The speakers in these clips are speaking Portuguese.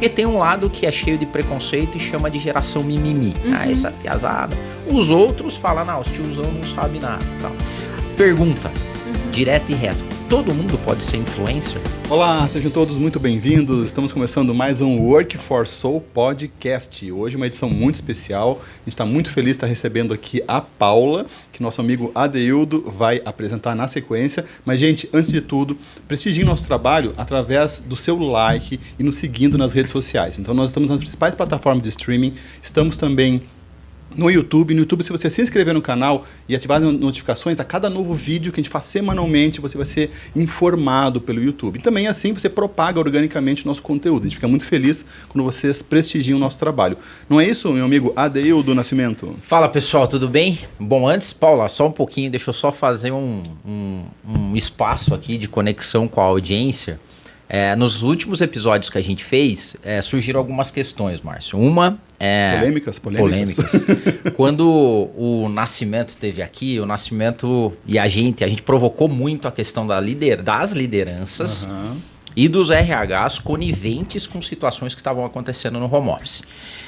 Porque tem um lado que é cheio de preconceito e chama de geração mimimi. Essa piazada. Os outros falam, não, os tiozão não sabe nada. Tal. Pergunta, direto e reto. Todo mundo pode ser influencer? Olá, sejam todos muito bem-vindos. Estamos começando mais um Work for Soul Podcast. Hoje uma edição muito especial. A gente está muito feliz de estar recebendo aqui a Paula, que nosso amigo Adeildo vai apresentar na sequência. Mas, gente, antes de tudo, prestigiem nosso trabalho através do seu like e nos seguindo nas redes sociais. Então, nós estamos nas principais plataformas de streaming. Estamos também no YouTube. No YouTube, se você se inscrever no canal e ativar as notificações, a cada novo vídeo que a gente faz semanalmente, você vai ser informado pelo YouTube. E também assim você propaga organicamente o nosso conteúdo. A gente fica muito feliz quando vocês prestigiam o nosso trabalho. Não é isso, meu amigo Adeildo Nascimento? Fala, pessoal, tudo bem? Bom, antes, Paula, só um pouquinho, deixa eu só fazer um espaço aqui de conexão com a audiência. Nos últimos episódios que a gente fez, surgiram algumas questões, Márcio. Uma é... Polêmicas. Quando o Nascimento esteve aqui, o Nascimento e a gente provocou muito a questão das lideranças e dos RHs coniventes com situações que estavam acontecendo no home office.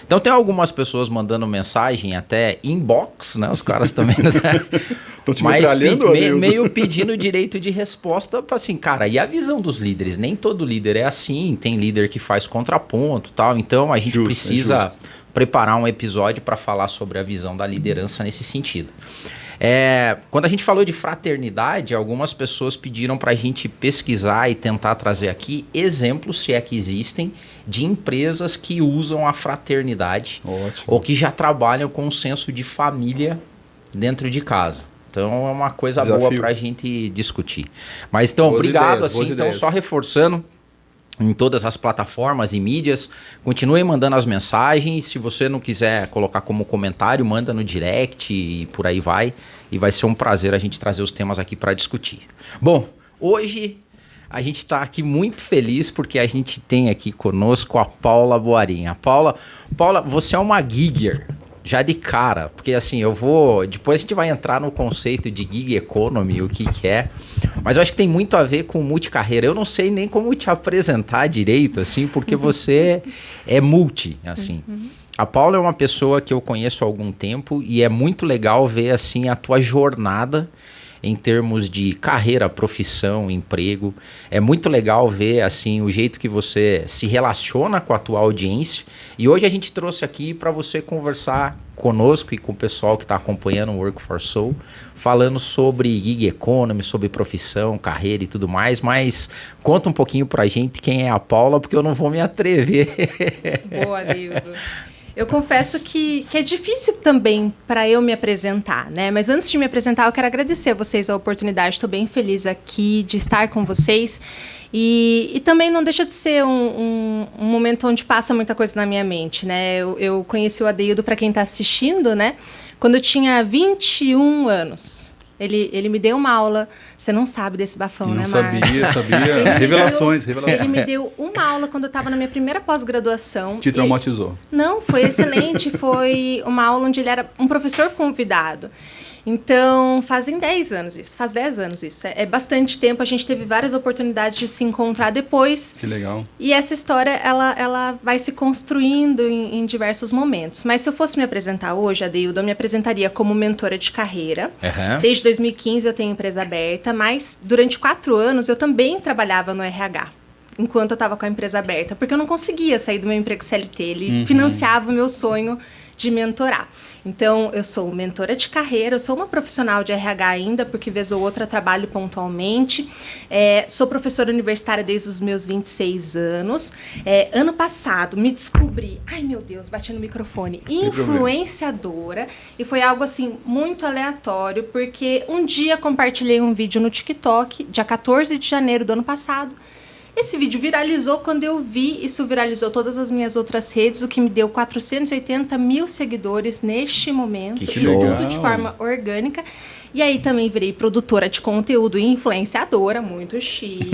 Então tem algumas pessoas mandando mensagem, até inbox, né? Os caras também... Mas meio pedindo direito de resposta para assim, cara, e a visão dos líderes? Nem todo líder é assim, tem líder que faz contraponto e tal, então a gente precisa preparar um episódio para falar sobre a visão da liderança nesse sentido. Quando a gente falou de fraternidade, algumas pessoas pediram para a gente pesquisar e tentar trazer aqui exemplos, se é que existem, de empresas que usam a fraternidade. Ótimo. Ou que já trabalham com um senso de família dentro de casa. Então é uma coisa boa para a gente discutir. Mas então, obrigado. Então, só reforçando, em todas as plataformas e mídias, continuem mandando as mensagens. Se você não quiser colocar como comentário, manda no direct e por aí vai. E vai ser um prazer a gente trazer os temas aqui para discutir. Bom, hoje a gente está aqui muito feliz porque a gente tem aqui conosco a Paula Boarin. Paula, você é uma gigger. Já de cara, porque assim, depois a gente vai entrar no conceito de gig economy, o que é, mas eu acho que tem muito a ver com multicarreira. Eu não sei nem como te apresentar direito, assim, porque você é multi, assim. A Paula é uma pessoa que eu conheço há algum tempo e é muito legal ver, assim, a tua jornada em termos de carreira, profissão, emprego. É muito legal ver assim o jeito que você se relaciona com a tua audiência. E hoje a gente trouxe aqui para você conversar conosco e com o pessoal que está acompanhando o Work for Soul, falando sobre gig economy, sobre profissão, carreira e tudo mais. Mas conta um pouquinho para a gente quem é a Paula, porque eu não vou me atrever. Boa, Adeildo. Eu confesso que é difícil também para eu me apresentar, né? Mas antes de me apresentar, eu quero agradecer a vocês a oportunidade. Estou bem feliz aqui de estar com vocês. E também não deixa de ser um momento onde passa muita coisa na minha mente, né? Eu conheci o Adeildo, para quem está assistindo, né? Quando eu tinha 21 anos. Ele me deu uma aula. Você não sabe desse bafão, né, Márcio? Sabia. Revelações. Ele me deu uma aula quando eu estava na minha primeira pós-graduação. Te traumatizou? Não, foi excelente. Foi uma aula onde ele era um professor convidado. Então, faz 10 anos isso. É bastante tempo. A gente teve várias oportunidades de se encontrar depois. Que legal. E essa história, ela vai se construindo em diversos momentos. Mas se eu fosse me apresentar hoje, Adeildo, eu me apresentaria como mentora de carreira. Desde 2015 eu tenho empresa aberta, mas durante 4 anos eu também trabalhava no RH. Enquanto eu estava com a empresa aberta, porque eu não conseguia sair do meu emprego CLT. Ele financiava o meu sonho de mentorar. Então, eu sou mentora de carreira, eu sou uma profissional de RH ainda, porque vez ou outra trabalho pontualmente. Sou professora universitária desde os meus 26 anos. Ano passado, me descobri, ai meu Deus, bati no microfone, influenciadora. E foi algo assim, muito aleatório, porque um dia compartilhei um vídeo no TikTok, dia 14 de janeiro do ano passado. Esse vídeo viralizou. Quando eu vi, isso viralizou todas as minhas outras redes, o que me deu 480 mil seguidores neste momento. Que show. Tudo de forma orgânica. E aí também virei produtora de conteúdo e influenciadora, muito chique.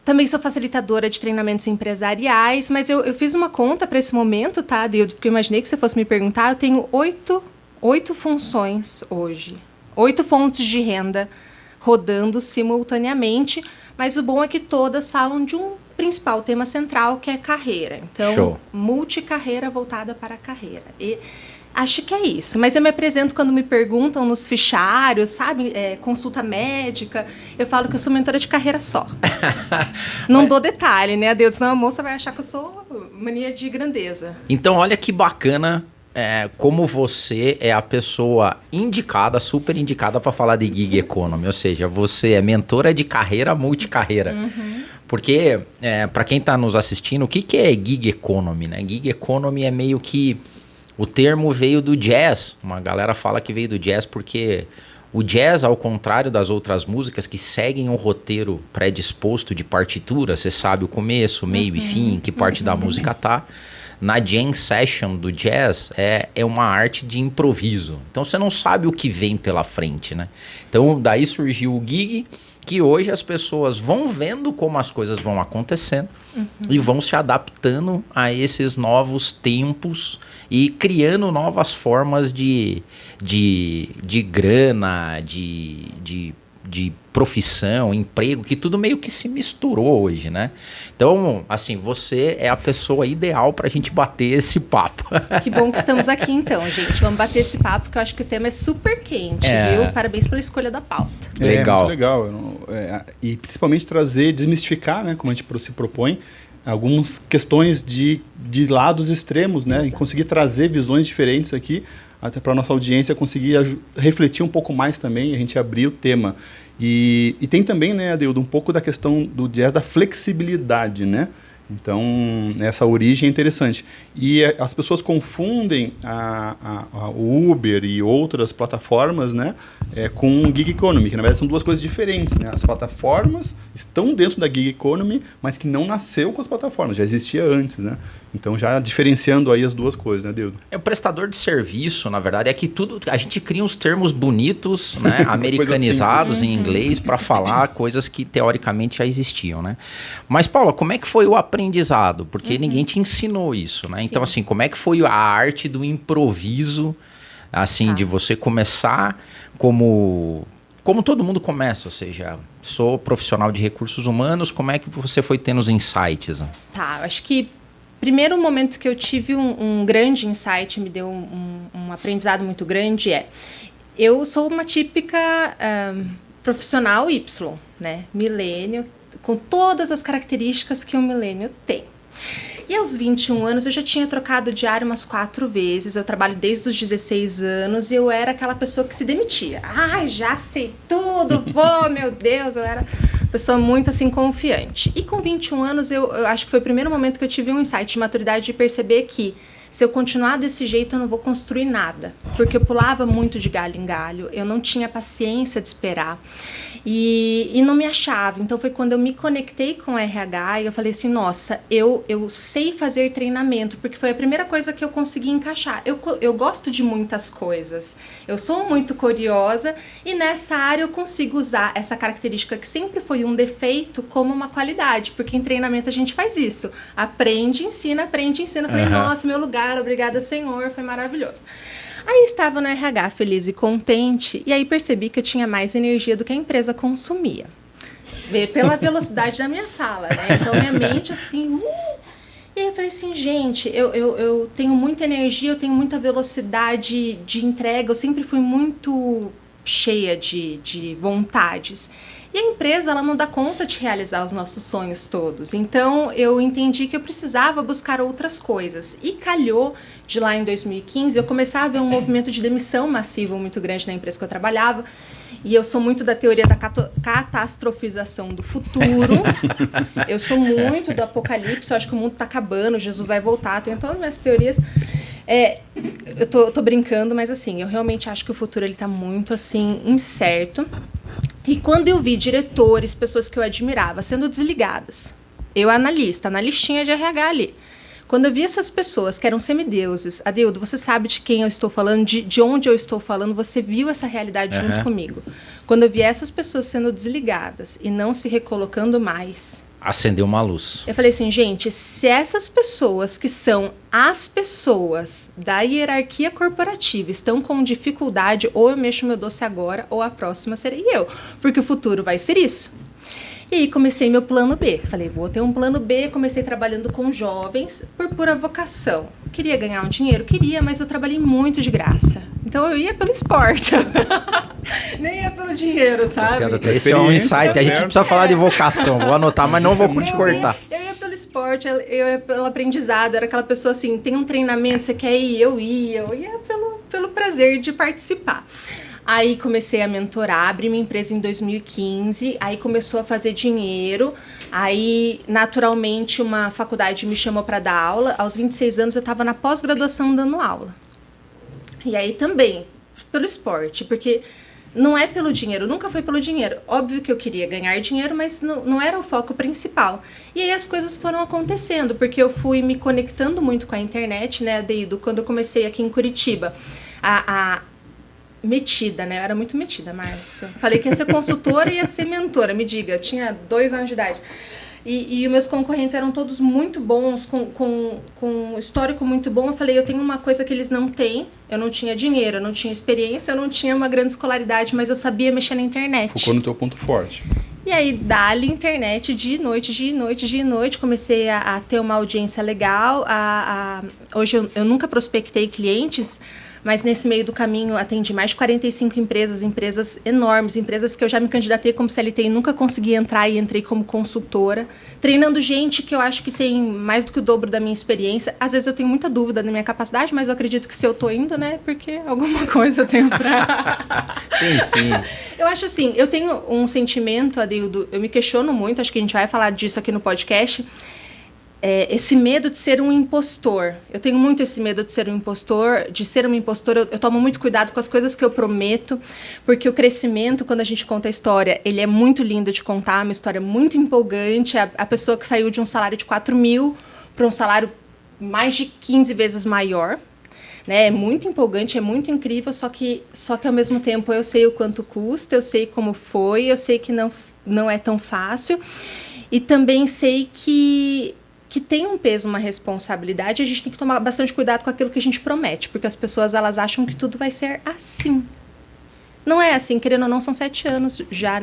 Também sou facilitadora de treinamentos empresariais, mas eu fiz uma conta para esse momento, tá, Adeildo? Porque eu imaginei que você fosse me perguntar. Eu tenho 8 funções hoje. 8 fontes de renda rodando simultaneamente, mas o bom é que todas falam de um principal tema central, que é carreira. Então, multicarreira voltada para a carreira. E acho que é isso. Mas eu me apresento quando me perguntam nos fichários, sabe? Consulta médica. Eu falo que eu sou mentora de carreira só. Não dou detalhe, né? Adeildo, senão a moça vai achar que eu sou mania de grandeza. Então, olha que bacana como você é a pessoa indicada, super indicada para falar de gig economy. Ou seja, você é mentora de carreira multicarreira. Porque, para quem está nos assistindo, o que é gig economy, né? Gig economy é meio que... O termo veio do jazz. Uma galera fala que veio do jazz porque o jazz, ao contrário das outras músicas que seguem um roteiro predisposto de partitura, você sabe o começo, meio e fim, que parte da música tá. Na jam session do jazz é uma arte de improviso. Então você não sabe o que vem pela frente, né? Então daí surgiu o gig, que hoje as pessoas vão vendo como as coisas vão acontecendo e vão se adaptando a esses novos tempos e criando novas formas de grana, de profissão, emprego, que tudo meio que se misturou hoje, né? Então, assim, você é a pessoa ideal pra gente bater esse papo. Que bom que estamos aqui então, gente. Vamos bater esse papo, porque eu acho que o tema é super quente, viu? Parabéns pela escolha da pauta. Legal. Muito legal. E principalmente desmistificar, né, como a gente se propõe, algumas questões de lados extremos, né? Exato. E conseguir trazer visões diferentes aqui, até para a nossa audiência conseguir refletir um pouco mais também, a gente abrir o tema. E tem também, né, Adeildo, um pouco da questão do jazz, da flexibilidade, né? Então, essa origem é interessante. E as pessoas confundem a Uber e outras plataformas, né, com gig economy, que na verdade são duas coisas diferentes, né? As plataformas estão dentro da gig economy, mas que não nasceu com as plataformas, já existia antes, né? Então, já diferenciando aí as duas coisas, né, Adeildo? O prestador de serviço, na verdade, é que tudo... A gente cria uns termos bonitos, né, americanizados em inglês, para falar coisas que, teoricamente, já existiam, né? Mas, Paula, como é que foi o aprendizado? Porque ninguém te ensinou isso, né? Sim. Então, assim, como é que foi a arte do improviso, assim, de você começar como todo mundo começa, ou seja, sou profissional de recursos humanos, como é que você foi tendo os insights? Tá, acho que primeiro momento que eu tive um grande insight, me deu um aprendizado muito grande eu sou uma típica profissional Y, né? Milênio, com todas as características que um milênio tem. E aos 21 anos eu já tinha trocado de área umas 4 vezes, eu trabalho desde os 16 anos e eu era aquela pessoa que se demitia. Ai, já sei tudo, meu Deus, eu era pessoa muito assim confiante. E com 21 anos eu acho que foi o primeiro momento que eu tive um insight de maturidade de perceber que se eu continuar desse jeito eu não vou construir nada, porque eu pulava muito de galho em galho, eu não tinha paciência de esperar e não me achava. Então foi quando eu me conectei com o RH e eu falei assim, nossa, eu sei fazer treinamento, porque foi a primeira coisa que eu consegui encaixar. Eu gosto de muitas coisas, eu sou muito curiosa e nessa área eu consigo usar essa característica que sempre foi um defeito como uma qualidade, porque em treinamento a gente faz isso, aprende, ensina. Eu falei, nossa, meu lugar, obrigada, Senhor, foi maravilhoso. Aí estava no RH feliz e contente, e aí percebi que eu tinha mais energia do que a empresa consumia. Vê pela velocidade da minha fala, né? Então minha mente assim... E aí eu falei assim, gente, eu tenho muita energia, eu tenho muita velocidade de entrega, eu sempre fui muito cheia de vontades. E a empresa, ela não dá conta de realizar os nossos sonhos todos. Então, eu entendi que eu precisava buscar outras coisas. E calhou de lá em 2015, eu começar a ver um movimento de demissão massivo muito grande na empresa que eu trabalhava. E eu sou muito da teoria da catastrofização do futuro. Eu sou muito do apocalipse, eu acho que o mundo está acabando, Jesus vai voltar, tenho todas as minhas teorias. Eu tô brincando, mas assim, eu realmente acho que o futuro está muito assim, incerto. E quando eu vi diretores, pessoas que eu admirava, sendo desligadas, eu analistinha de RH ali, quando eu vi essas pessoas que eram semideuses, Adeildo, você sabe de quem eu estou falando, de onde eu estou falando, você viu essa realidade junto comigo. Quando eu vi essas pessoas sendo desligadas e não se recolocando mais... Acendeu uma luz. Eu falei assim, gente, se essas pessoas que são as pessoas da hierarquia corporativa estão com dificuldade, ou eu mexo meu doce agora, ou a próxima serei eu. Porque o futuro vai ser isso. E aí comecei meu plano B. Falei, vou ter um plano B. Comecei trabalhando com jovens por pura vocação. Queria ganhar um dinheiro? Queria, mas eu trabalhei muito de graça. Então eu ia pelo esporte. Nem ia pelo dinheiro, sabe? Esse é um insight. A gente precisa falar de vocação. Vou anotar, mas não vou te cortar. Eu ia pelo esporte, eu ia pelo aprendizado. Era aquela pessoa assim, tem um treinamento, você quer ir? Eu ia pelo prazer de participar. Aí comecei a mentorar, abri minha empresa em 2015, aí começou a fazer dinheiro, aí naturalmente uma faculdade me chamou para dar aula, aos 26 anos eu estava na pós-graduação dando aula. E aí também, pelo esporte, porque não é pelo dinheiro, nunca foi pelo dinheiro. Óbvio que eu queria ganhar dinheiro, mas não era o foco principal. E aí as coisas foram acontecendo, porque eu fui me conectando muito com a internet, né, Adeildo, quando eu comecei aqui em Curitiba. Metida, né? Eu era muito metida, Márcio. Falei que ia ser consultora e ia ser mentora, me diga. Eu tinha 2 anos de idade. E os meus concorrentes eram todos muito bons, com um histórico muito bom. Eu falei, eu tenho uma coisa que eles não têm. Eu não tinha dinheiro, eu não tinha experiência, eu não tinha uma grande escolaridade, mas eu sabia mexer na internet. Focou no teu ponto forte. E aí, dali internet, de noite, comecei a ter uma audiência legal. Hoje eu nunca prospectei clientes, mas nesse meio do caminho atendi mais de 45 empresas enormes, empresas que eu já me candidatei como CLT e nunca consegui entrar, e entrei como consultora, treinando gente que eu acho que tem mais do que o dobro da minha experiência. Às vezes eu tenho muita dúvida da minha capacidade, mas eu acredito que se eu tô indo, né, porque alguma coisa eu tenho pra... Tem sim. Eu acho assim, eu tenho um sentimento, Adeildo, eu me questiono muito, acho que a gente vai falar disso aqui no podcast, esse medo de ser um impostor. Eu tenho muito esse medo de ser um impostor, eu tomo muito cuidado com as coisas que eu prometo, porque o crescimento, quando a gente conta a história, ele é muito lindo de contar, uma história muito empolgante, a pessoa que saiu de um salário de 4 mil para um salário mais de 15 vezes maior, né? É muito empolgante, é muito incrível, só que ao mesmo tempo eu sei o quanto custa, eu sei como foi, eu sei que não é tão fácil, e também sei que tem um peso, uma responsabilidade, a gente tem que tomar bastante cuidado com aquilo que a gente promete, porque as pessoas, elas acham que tudo vai ser assim. Não é assim, querendo ou não, são 7 anos já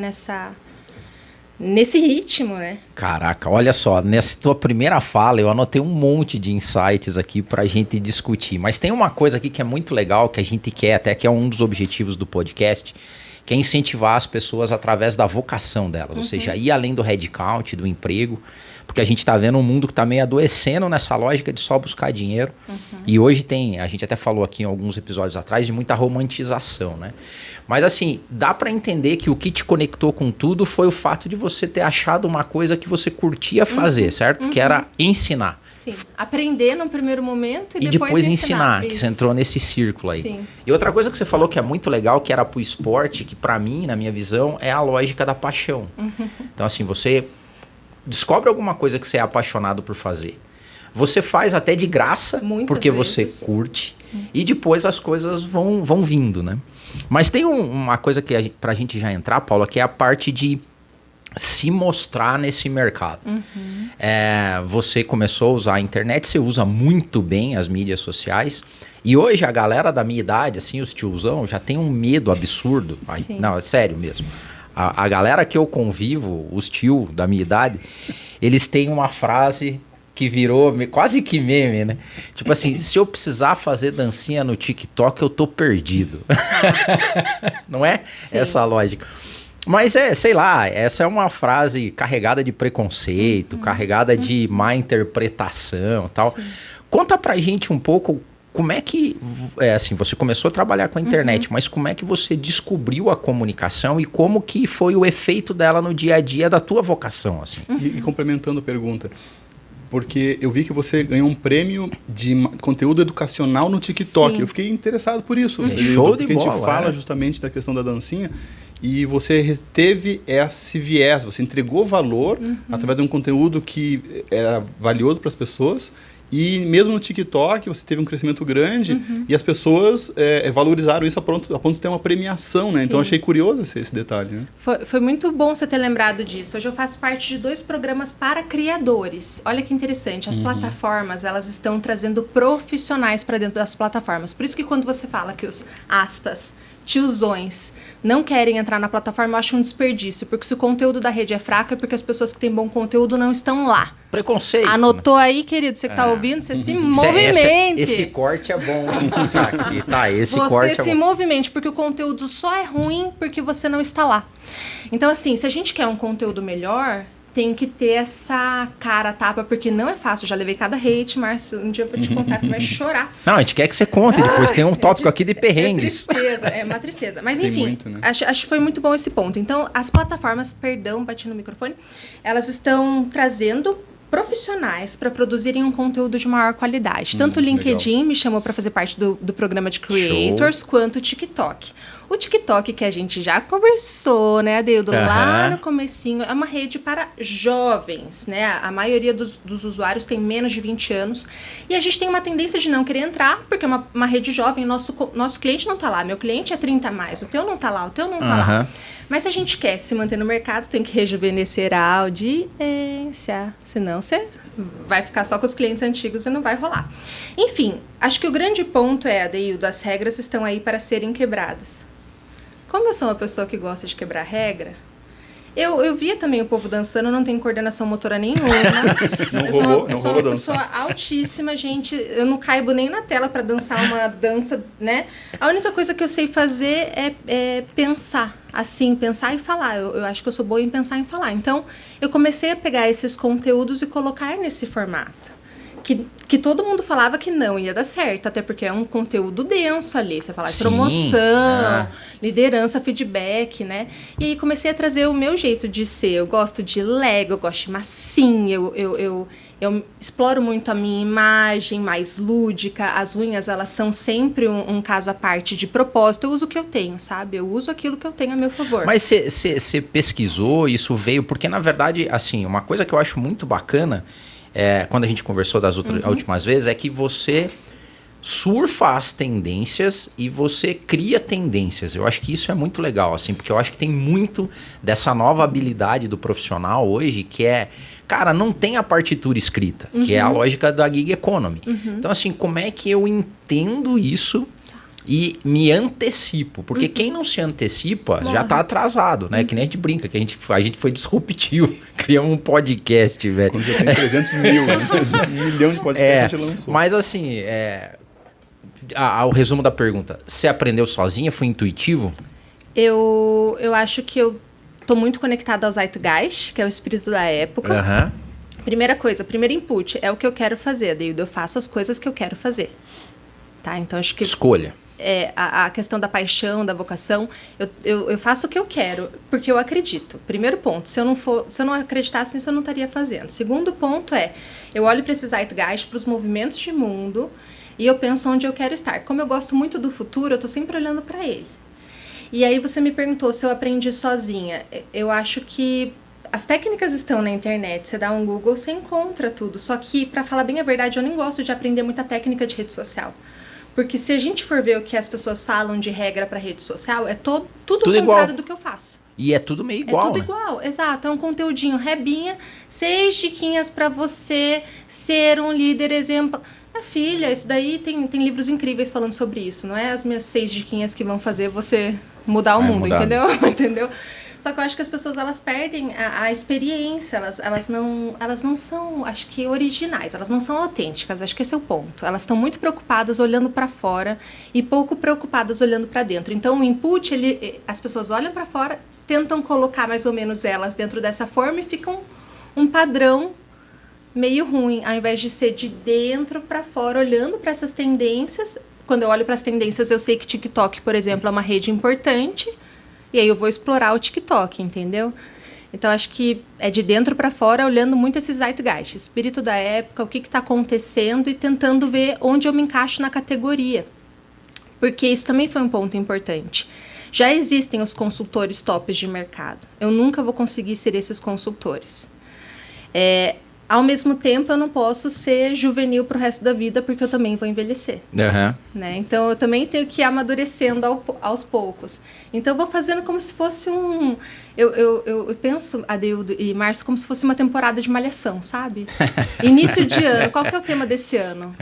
nesse ritmo, né? Caraca, olha só, nessa tua primeira fala eu anotei um monte de insights aqui pra gente discutir, mas tem uma coisa aqui que é muito legal, que a gente quer, até que é um dos objetivos do podcast, que é incentivar as pessoas através da vocação delas, ou seja, ir além do headcount, do emprego, porque a gente está vendo um mundo que está meio adoecendo nessa lógica de só buscar dinheiro. E hoje a gente até falou aqui em alguns episódios atrás, de muita romantização, né? Mas assim, dá para entender que o que te conectou com tudo foi o fato de você ter achado uma coisa que você curtia fazer, certo? Que era ensinar. Sim, aprender no primeiro momento e depois ensinar, que você entrou nesse círculo aí. Sim. E outra coisa que você falou que é muito legal, que era pro esporte, que para mim, na minha visão, é a lógica da paixão. Então assim, você descobre alguma coisa que você é apaixonado por fazer. Você faz até de graça, porque você curte. E depois as coisas vão vindo, né? Mas tem uma coisa que pra gente já entrar, Paula, que é a parte de se mostrar nesse mercado. Você começou a usar a internet, você usa muito bem as mídias sociais. E hoje a galera da minha idade, assim, os tiozão, já tem um medo absurdo. Não, é sério mesmo. A galera que eu convivo, os tio da minha idade, eles têm uma frase que virou quase que meme, né? Tipo assim, se eu precisar fazer dancinha no TikTok, eu tô perdido. Não é? Sim. Essa lógica. Mas sei lá, essa é uma frase carregada de preconceito, carregada de má interpretação e tal. Sim. Conta pra gente um pouco como é que, assim, você começou a trabalhar com a internet, mas como é que você descobriu a comunicação e como que foi o efeito dela no dia a dia da tua vocação, assim? E complementando a pergunta, porque eu vi que você ganhou um prêmio de conteúdo educacional no TikTok. Sim. Eu fiquei interessado por isso. Show de bola. Porque a gente fala justamente da questão da dancinha e você teve esse viés, você entregou valor através de um conteúdo que era valioso para as pessoas. E mesmo no TikTok você teve um crescimento grande e as pessoas valorizaram isso a ponto de ter uma premiação, né? Sim. Então eu achei curioso esse detalhe, né? Foi muito bom você ter lembrado disso. Hoje eu faço parte de 2 programas para criadores. Olha que interessante, as plataformas, elas estão trazendo profissionais para dentro das plataformas. Por isso que quando você fala que os, aspas, tiozões não querem entrar na plataforma, eu acho um desperdício. Porque se o conteúdo da rede é fraco, é porque as pessoas que têm bom conteúdo não estão lá. Preconceito. Anotou aí, querido? Você que tá ouvindo, você se movimente. Esse corte é bom. Esse você corte se movimente, porque o conteúdo só é ruim porque você não está lá. Então, assim, se a gente quer um conteúdo melhor, tem que ter essa cara tapa, porque não é fácil. Eu já levei cada hate, Márcio. Um dia eu vou te contar, você vai chorar. Não, a gente quer que você conte depois. Tem um tópico aqui de perrengues. É tristeza, é uma tristeza. Mas enfim, muito, né? acho que foi muito bom esse ponto. Então, as plataformas, perdão, bati no microfone, elas estão trazendo profissionais para produzirem um conteúdo de maior qualidade. Tanto o LinkedIn legal. Me chamou para fazer parte do programa de Creators, quanto o TikTok. O TikTok, que a gente já conversou, né, Adeildo, lá no comecinho, é uma rede para jovens, né? A maioria dos usuários tem menos de 20 anos. E a gente tem uma tendência de não querer entrar, porque é uma rede jovem, nosso cliente não tá lá. Meu cliente é 30 a mais, o teu não tá lá, o teu não tá lá. Mas se a gente quer se manter no mercado, tem que rejuvenescer a audiência. Senão você vai ficar só com os clientes antigos e não vai rolar. Enfim, acho que o grande ponto é, Adeildo, as regras estão aí para serem quebradas. Como eu sou uma pessoa que gosta de quebrar regra, eu via também o povo dançando, não tenho coordenação motora nenhuma. Eu sou uma pessoa altíssima, gente. Eu não caibo nem na tela para dançar uma dança, né? A única coisa que eu sei fazer é pensar. Assim, pensar e falar. Eu acho que eu sou boa em pensar e falar. Então, eu comecei a pegar esses conteúdos e colocar nesse formato. Que todo mundo falava que não ia dar certo, até porque é um conteúdo denso ali. Você fala de promoção, liderança, feedback, né? E aí comecei a trazer o meu jeito de ser. Eu gosto de Lego, eu gosto de massinha, eu exploro muito a minha imagem mais lúdica. As unhas, elas são sempre um caso à parte de propósito. Eu uso o que eu tenho, sabe? Eu uso aquilo que eu tenho a meu favor. Mas você pesquisou, isso veio... Porque, na verdade, assim, uma coisa que eu acho muito bacana... quando a gente conversou das últimas vezes, é que você surfa as tendências e você cria tendências. Eu acho que isso é muito legal, assim, porque eu acho que tem muito dessa nova habilidade do profissional hoje, que é, cara, não tem a partitura escrita, que é a lógica da gig economy. Então, assim, como é que eu entendo isso e me antecipo? Porque quem não se antecipa já está atrasado, né? Que nem a gente brinca, que a gente foi disruptivo. Criamos um podcast, velho. Quando já tem 300 mil, né? 1 milhão de podcasts a gente lançou. Mas assim, o resumo da pergunta. Você aprendeu sozinha? Foi intuitivo? Eu acho que eu tô muito conectada ao Zeitgeist, que é o espírito da época. Primeira coisa, primeiro input, é o que eu quero fazer, Adeildo. Eu faço as coisas que eu quero fazer. Tá? Então, acho que... Escolha. A questão da paixão, da vocação, eu faço o que eu quero, porque eu acredito. Primeiro ponto, se eu não acreditasse nisso, eu não estaria fazendo. Segundo ponto eu olho para esse Zeitgeist, para os movimentos de mundo, e eu penso onde eu quero estar. Como eu gosto muito do futuro, eu estou sempre olhando para ele. E aí você me perguntou se eu aprendi sozinha. Eu acho que as técnicas estão na internet, você dá um Google, você encontra tudo. Só que, para falar bem a verdade, eu nem gosto de aprender muita técnica de rede social. Porque se a gente for ver o que as pessoas falam de regra para rede social, é tudo o contrário igual do que eu faço. E é tudo meio igual, É tudo igual, exato. É um conteúdinho rebinha, 6 diquinhas para você ser um líder exemplo. Filha, isso daí tem livros incríveis falando sobre isso. Não é as minhas 6 diquinhas que vão fazer você mudar o mundo, entendeu? Só que eu acho que as pessoas, elas perdem a experiência, elas não são, acho que, originais, elas não são autênticas, acho que esse é o ponto. Elas estão muito preocupadas olhando para fora e pouco preocupadas olhando para dentro. Então, o input, as pessoas olham para fora, tentam colocar mais ou menos elas dentro dessa forma e ficam um padrão meio ruim, ao invés de ser de dentro para fora, olhando para essas tendências. Quando eu olho para as tendências, eu sei que TikTok, por exemplo, é uma rede importante. E aí eu vou explorar o TikTok, entendeu? Então, acho que é de dentro para fora, olhando muito esse Zeitgeist, espírito da época, o que está acontecendo e tentando ver onde eu me encaixo na categoria. Porque isso também foi um ponto importante. Já existem os consultores tops de mercado. Eu nunca vou conseguir ser esses consultores. ao mesmo tempo, eu não posso ser juvenil pro resto da vida, porque eu também vou envelhecer. Né? Então, eu também tenho que ir amadurecendo aos poucos. Então, eu vou fazendo como se fosse um... Eu penso, Adeildo e Márcio, como se fosse uma temporada de malhação, sabe? Início de ano, qual que é o tema desse ano?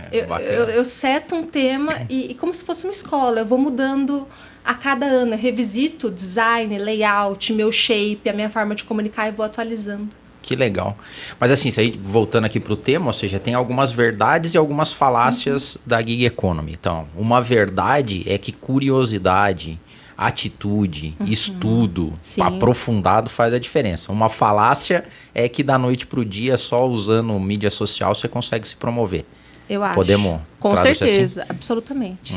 Eu seto um tema e como se fosse uma escola, eu vou mudando a cada ano. Eu revisito o design, layout, meu shape, a minha forma de comunicar e vou atualizando. Que legal. Mas assim, voltando aqui para o tema, ou seja, tem algumas verdades e algumas falácias da gig economy. Então, uma verdade é que curiosidade, atitude, estudo aprofundado faz a diferença. Uma falácia é que da noite para o dia, só usando mídia social, você consegue se promover. Eu acho. Podemos com certeza, assim? Absolutamente.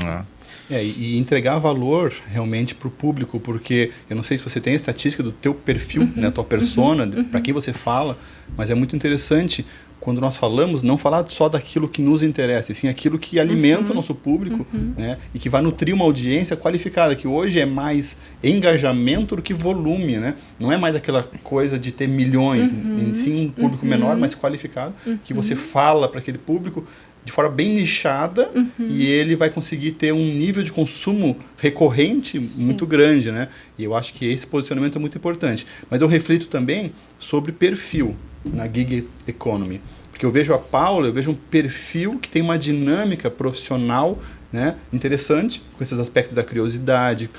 E entregar valor realmente para o público, porque eu não sei se você tem a estatística do teu perfil, né, a tua persona, para quem você fala, mas é muito interessante quando nós falamos, não falar só daquilo que nos interessa, e sim aquilo que alimenta o nosso público, né, e que vai nutrir uma audiência qualificada, que hoje é mais engajamento do que volume, né? Não é mais aquela coisa de ter milhões, sim um público menor, mas qualificado, que você fala para aquele público de forma bem nichada e ele vai conseguir ter um nível de consumo recorrente muito grande, né? E eu acho que esse posicionamento é muito importante. Mas eu reflito também sobre perfil na gig economy. Porque eu vejo a Paula, eu vejo um perfil que tem uma dinâmica profissional, né, interessante, com esses aspectos da curiosidade,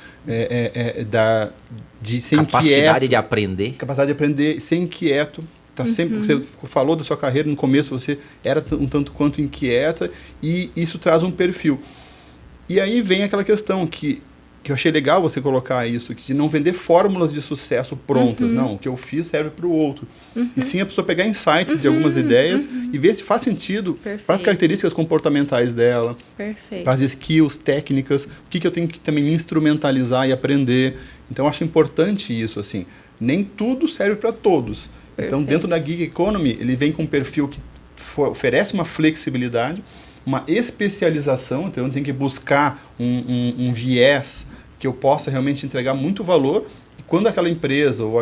de ser capacidade de aprender. Capacidade de aprender, ser inquieto. Tá sempre, você falou da sua carreira no começo, você era um tanto quanto inquieta e isso traz um perfil. E aí vem aquela questão que eu achei legal você colocar isso, de não vender fórmulas de sucesso prontas. Não, o que eu fiz serve para o outro. E sim a pessoa pegar insights de algumas ideias e ver se faz sentido para as características comportamentais dela, para as skills, técnicas, o que eu tenho que também instrumentalizar e aprender. Então eu acho importante isso, assim. Nem tudo serve para todos. Então, dentro da gig economy, ele vem com um perfil que oferece uma flexibilidade, uma especialização, então eu tenho que buscar um viés que eu possa realmente entregar muito valor, e quando aquela empresa ou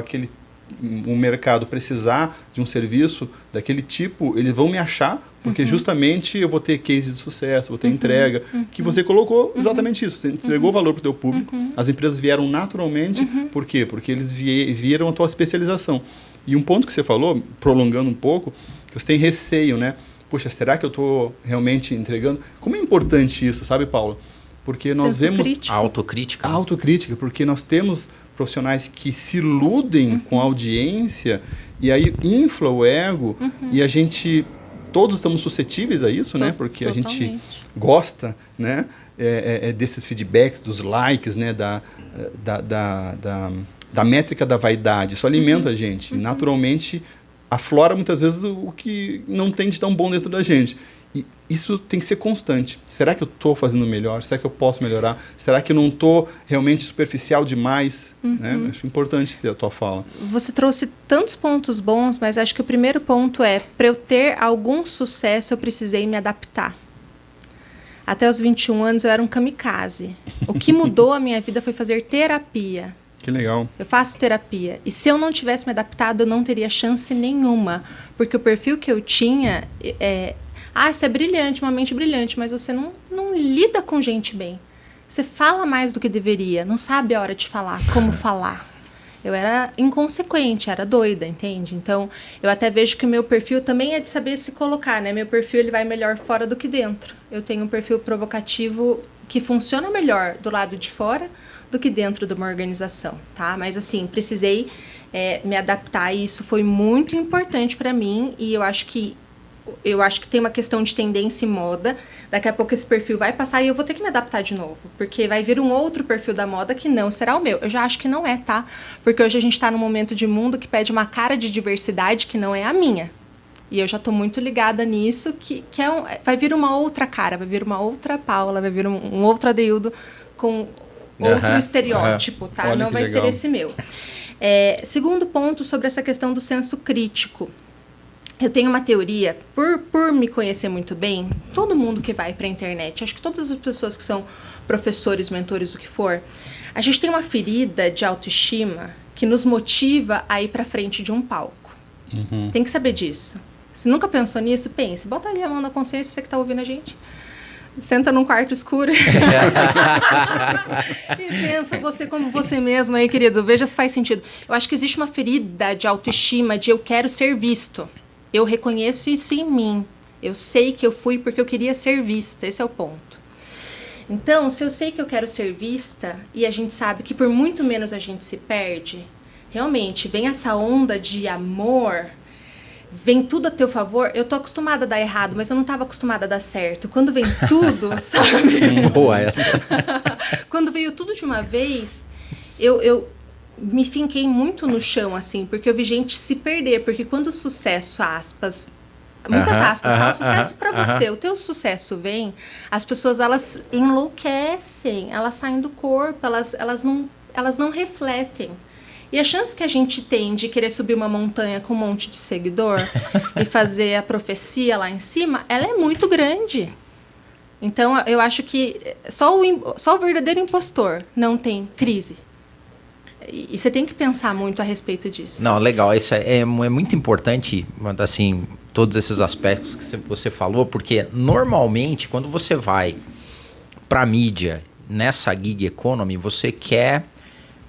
um mercado precisar de um serviço daquele tipo, eles vão me achar, porque justamente eu vou ter case de sucesso, vou ter entrega, que você colocou exatamente isso, você entregou valor para o teu público, as empresas vieram naturalmente, por quê? Porque eles viram a tua especialização. E um ponto que você falou, prolongando um pouco, que você tem receio, né? Poxa, será que eu estou realmente entregando? Como é importante isso, sabe, Paula? Porque nós vemos... Autocrítica. Autocrítica, porque nós temos profissionais que se iludem com a audiência e aí infla o ego e a gente... Todos estamos suscetíveis a isso, né? Porque totalmente. A gente gosta, né? Desses feedbacks, dos likes, né? Da métrica da vaidade. Isso alimenta a gente. E, naturalmente, aflora muitas vezes o que não tem de tão bom dentro da gente. E isso tem que ser constante. Será que eu estou fazendo melhor? Será que eu posso melhorar? Será que eu não estou realmente superficial demais? Né? Acho importante ter a tua fala. Você trouxe tantos pontos bons, mas acho que o primeiro ponto é, para eu ter algum sucesso, eu precisei me adaptar. Até os 21 anos, eu era um kamikaze. O que mudou a minha vida foi fazer terapia. Que legal. Eu faço terapia. E se eu não tivesse me adaptado, eu não teria chance nenhuma. Porque o perfil que eu tinha você é brilhante, uma mente brilhante, mas você não lida com gente bem. Você fala mais do que deveria, não sabe a hora de falar, como falar. Eu era inconsequente, era doida, entende? Então, eu até vejo que o meu perfil também é de saber se colocar, né? Meu perfil ele vai melhor fora do que dentro. Eu tenho um perfil provocativo que funciona melhor do lado de fora do que dentro de uma organização, tá? Mas assim, precisei me adaptar e isso foi muito importante para mim e eu acho que tem uma questão de tendência e moda. Daqui a pouco esse perfil vai passar e eu vou ter que me adaptar de novo, porque vai vir um outro perfil da moda que não será o meu. Eu já acho que não é, tá? Porque hoje a gente tá num momento de mundo que pede uma cara de diversidade que não é a minha. E eu já tô muito ligada nisso, que vai vir uma outra cara, vai vir uma outra Paula, vai vir um outro Adeildo com outro estereótipo, tá? Olha, não vai legal. ser esse meu. Segundo ponto sobre essa questão do senso crítico. Eu tenho uma teoria, por me conhecer muito bem, todo mundo que vai para a internet, acho que todas as pessoas que são professores, mentores, o que for, a gente tem uma ferida de autoestima que nos motiva a ir para frente de um palco. Tem que saber disso. Você nunca pensou nisso? Pense. Bota ali a mão na consciência, você que está ouvindo a gente. Senta num quarto escuro e pensa você como você mesmo aí, querido. Veja se faz sentido. Eu acho que existe uma ferida de autoestima de eu quero ser visto. Eu reconheço isso em mim. Eu sei que eu fui porque eu queria ser vista. Esse é o ponto. Então, se eu sei que eu quero ser vista e a gente sabe que por muito menos a gente se perde, realmente vem essa onda de amor... Vem tudo a teu favor, eu tô acostumada a dar errado, mas eu não estava acostumada a dar certo. Quando vem tudo, sabe? Boa essa. Quando veio tudo de uma vez, eu me finquei muito no chão, assim, porque eu vi gente se perder. Porque quando o sucesso, aspas, muitas aspas, tá? O sucesso pra você, o teu sucesso vem, as pessoas, elas enlouquecem, elas saem do corpo, elas não refletem. E a chance que a gente tem de querer subir uma montanha com um monte de seguidor e fazer a profecia lá em cima, ela é muito grande. Então, eu acho que só o verdadeiro impostor não tem crise. E você tem que pensar muito a respeito disso. Não, legal. Isso é muito importante, assim, todos esses aspectos que você falou, porque normalmente, quando você vai para a mídia, nessa gig economy, você quer...